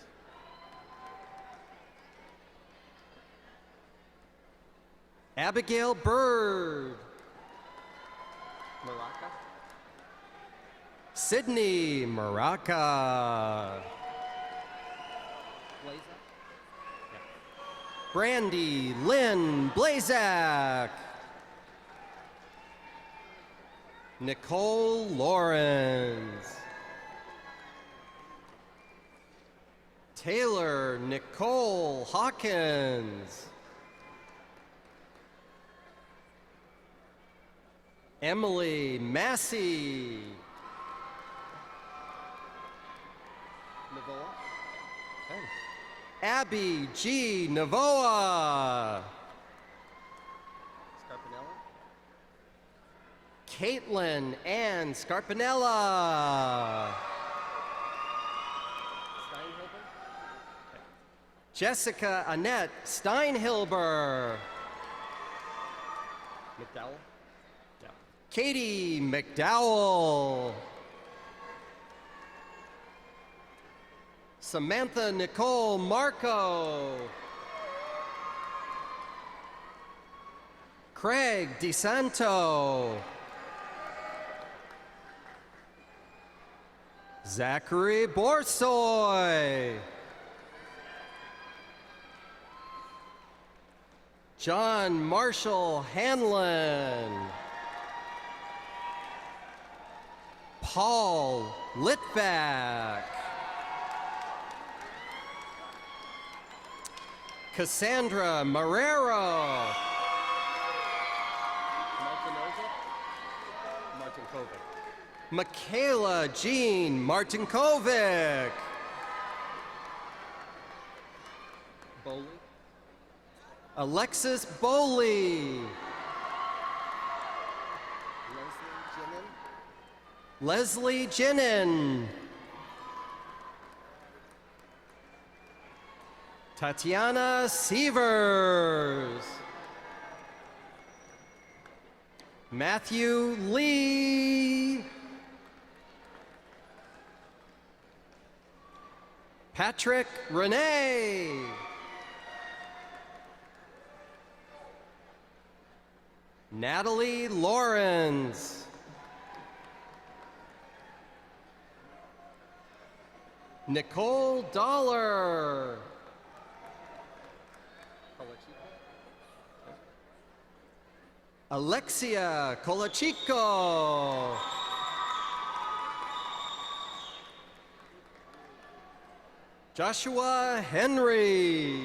Abigail Bird. Maraca. Sydney Maraca. Blaza. Brandy Lynn Blazak. Nicole Lawrence. Taylor Nicole Hawkins. Emily Massey. Navoa. Abby G. Navoa. Scarpanella. Caitlin Ann Scarpanella. Steinhilber. Jessica Annette Steinhilber. McDowell. Katie McDowell. Samantha Nicole Marco. Craig DeSanto. Zachary Borsoy. John Marshall Hanlon. Paul Litvak. Cassandra Marrero. Martin Kovic. Michaela Jean Martinkovic. Bowley. Alexis Bowley. Leslie Jinnin. Tatiana Sievers. Matthew Lee. Patrick Renee. Natalie Lawrence. Nicole Dollar. Alexia Colachico. Joshua Henry.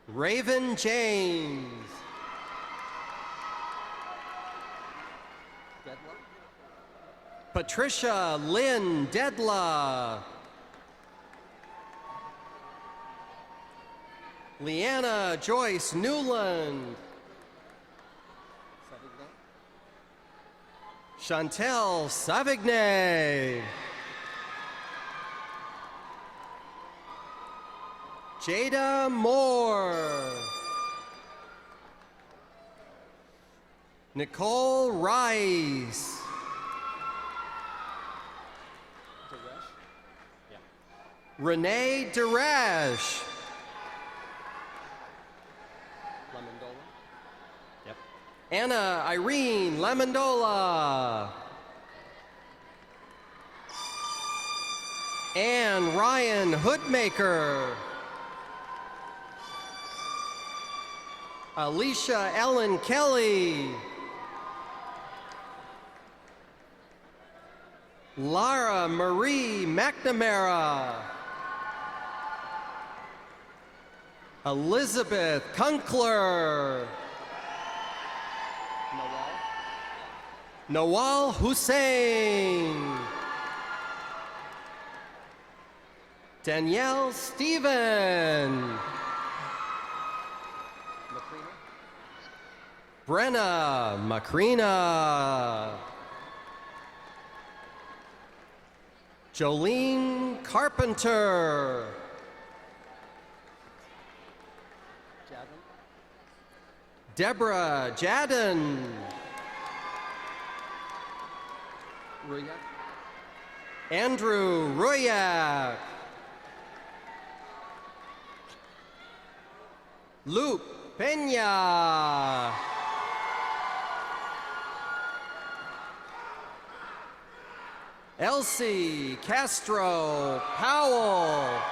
Raven James. Patricia Lynn Dedla. Leanna Joyce Newland. Chantel Savigny. Jada Moore. Nicole Rice. Renee Derash. Anna Irene Lamondola. Ann Ryan Hoodmaker. Alicia Ellen Kelly. Lara Marie McNamara. Elizabeth Kunkler. Nawal Hussein. Danielle Stephen. Brenna Macrina. Jolene Carpenter. Deborah Jadden. Andrew Royak. Luke Peña. Elsie Castro Powell.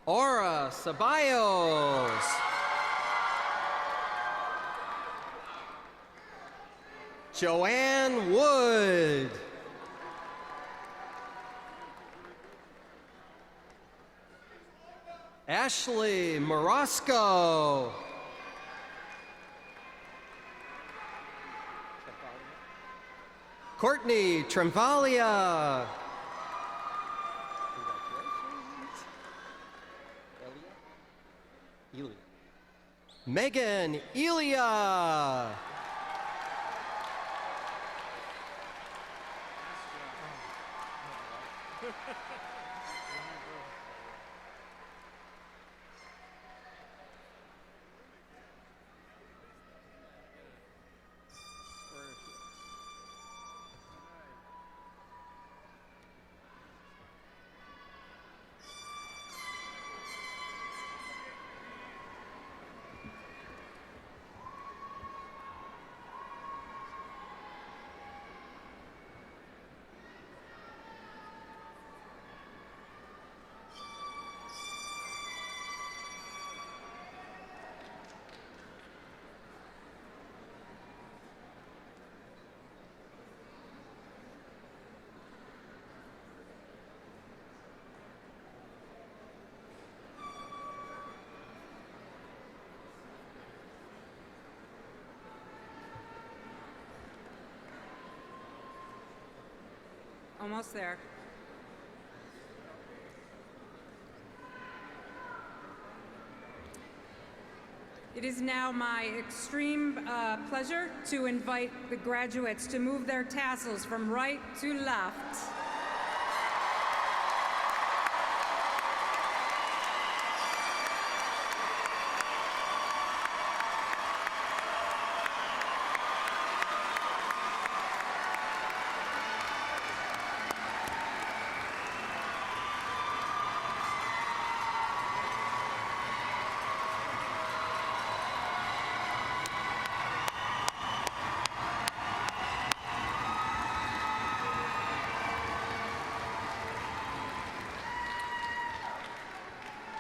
Aura Ceballos. Joanne Wood. Ashley Morosco. Courtney Tremvalia. Megan Elia. Almost there. It is now my extreme pleasure to invite the graduates to move their tassels from right to left.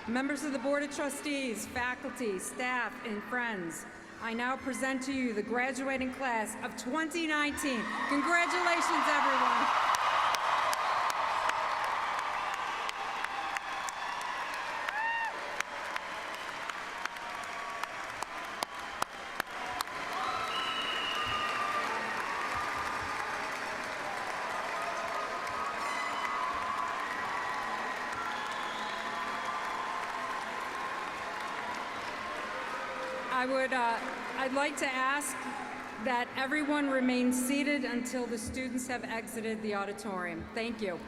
Members of the Board of Trustees, faculty, staff, and friends, I now present to you the graduating class of 2019. Congratulations, everyone. I'd like to ask that everyone remain seated until the students have exited the auditorium. Thank you.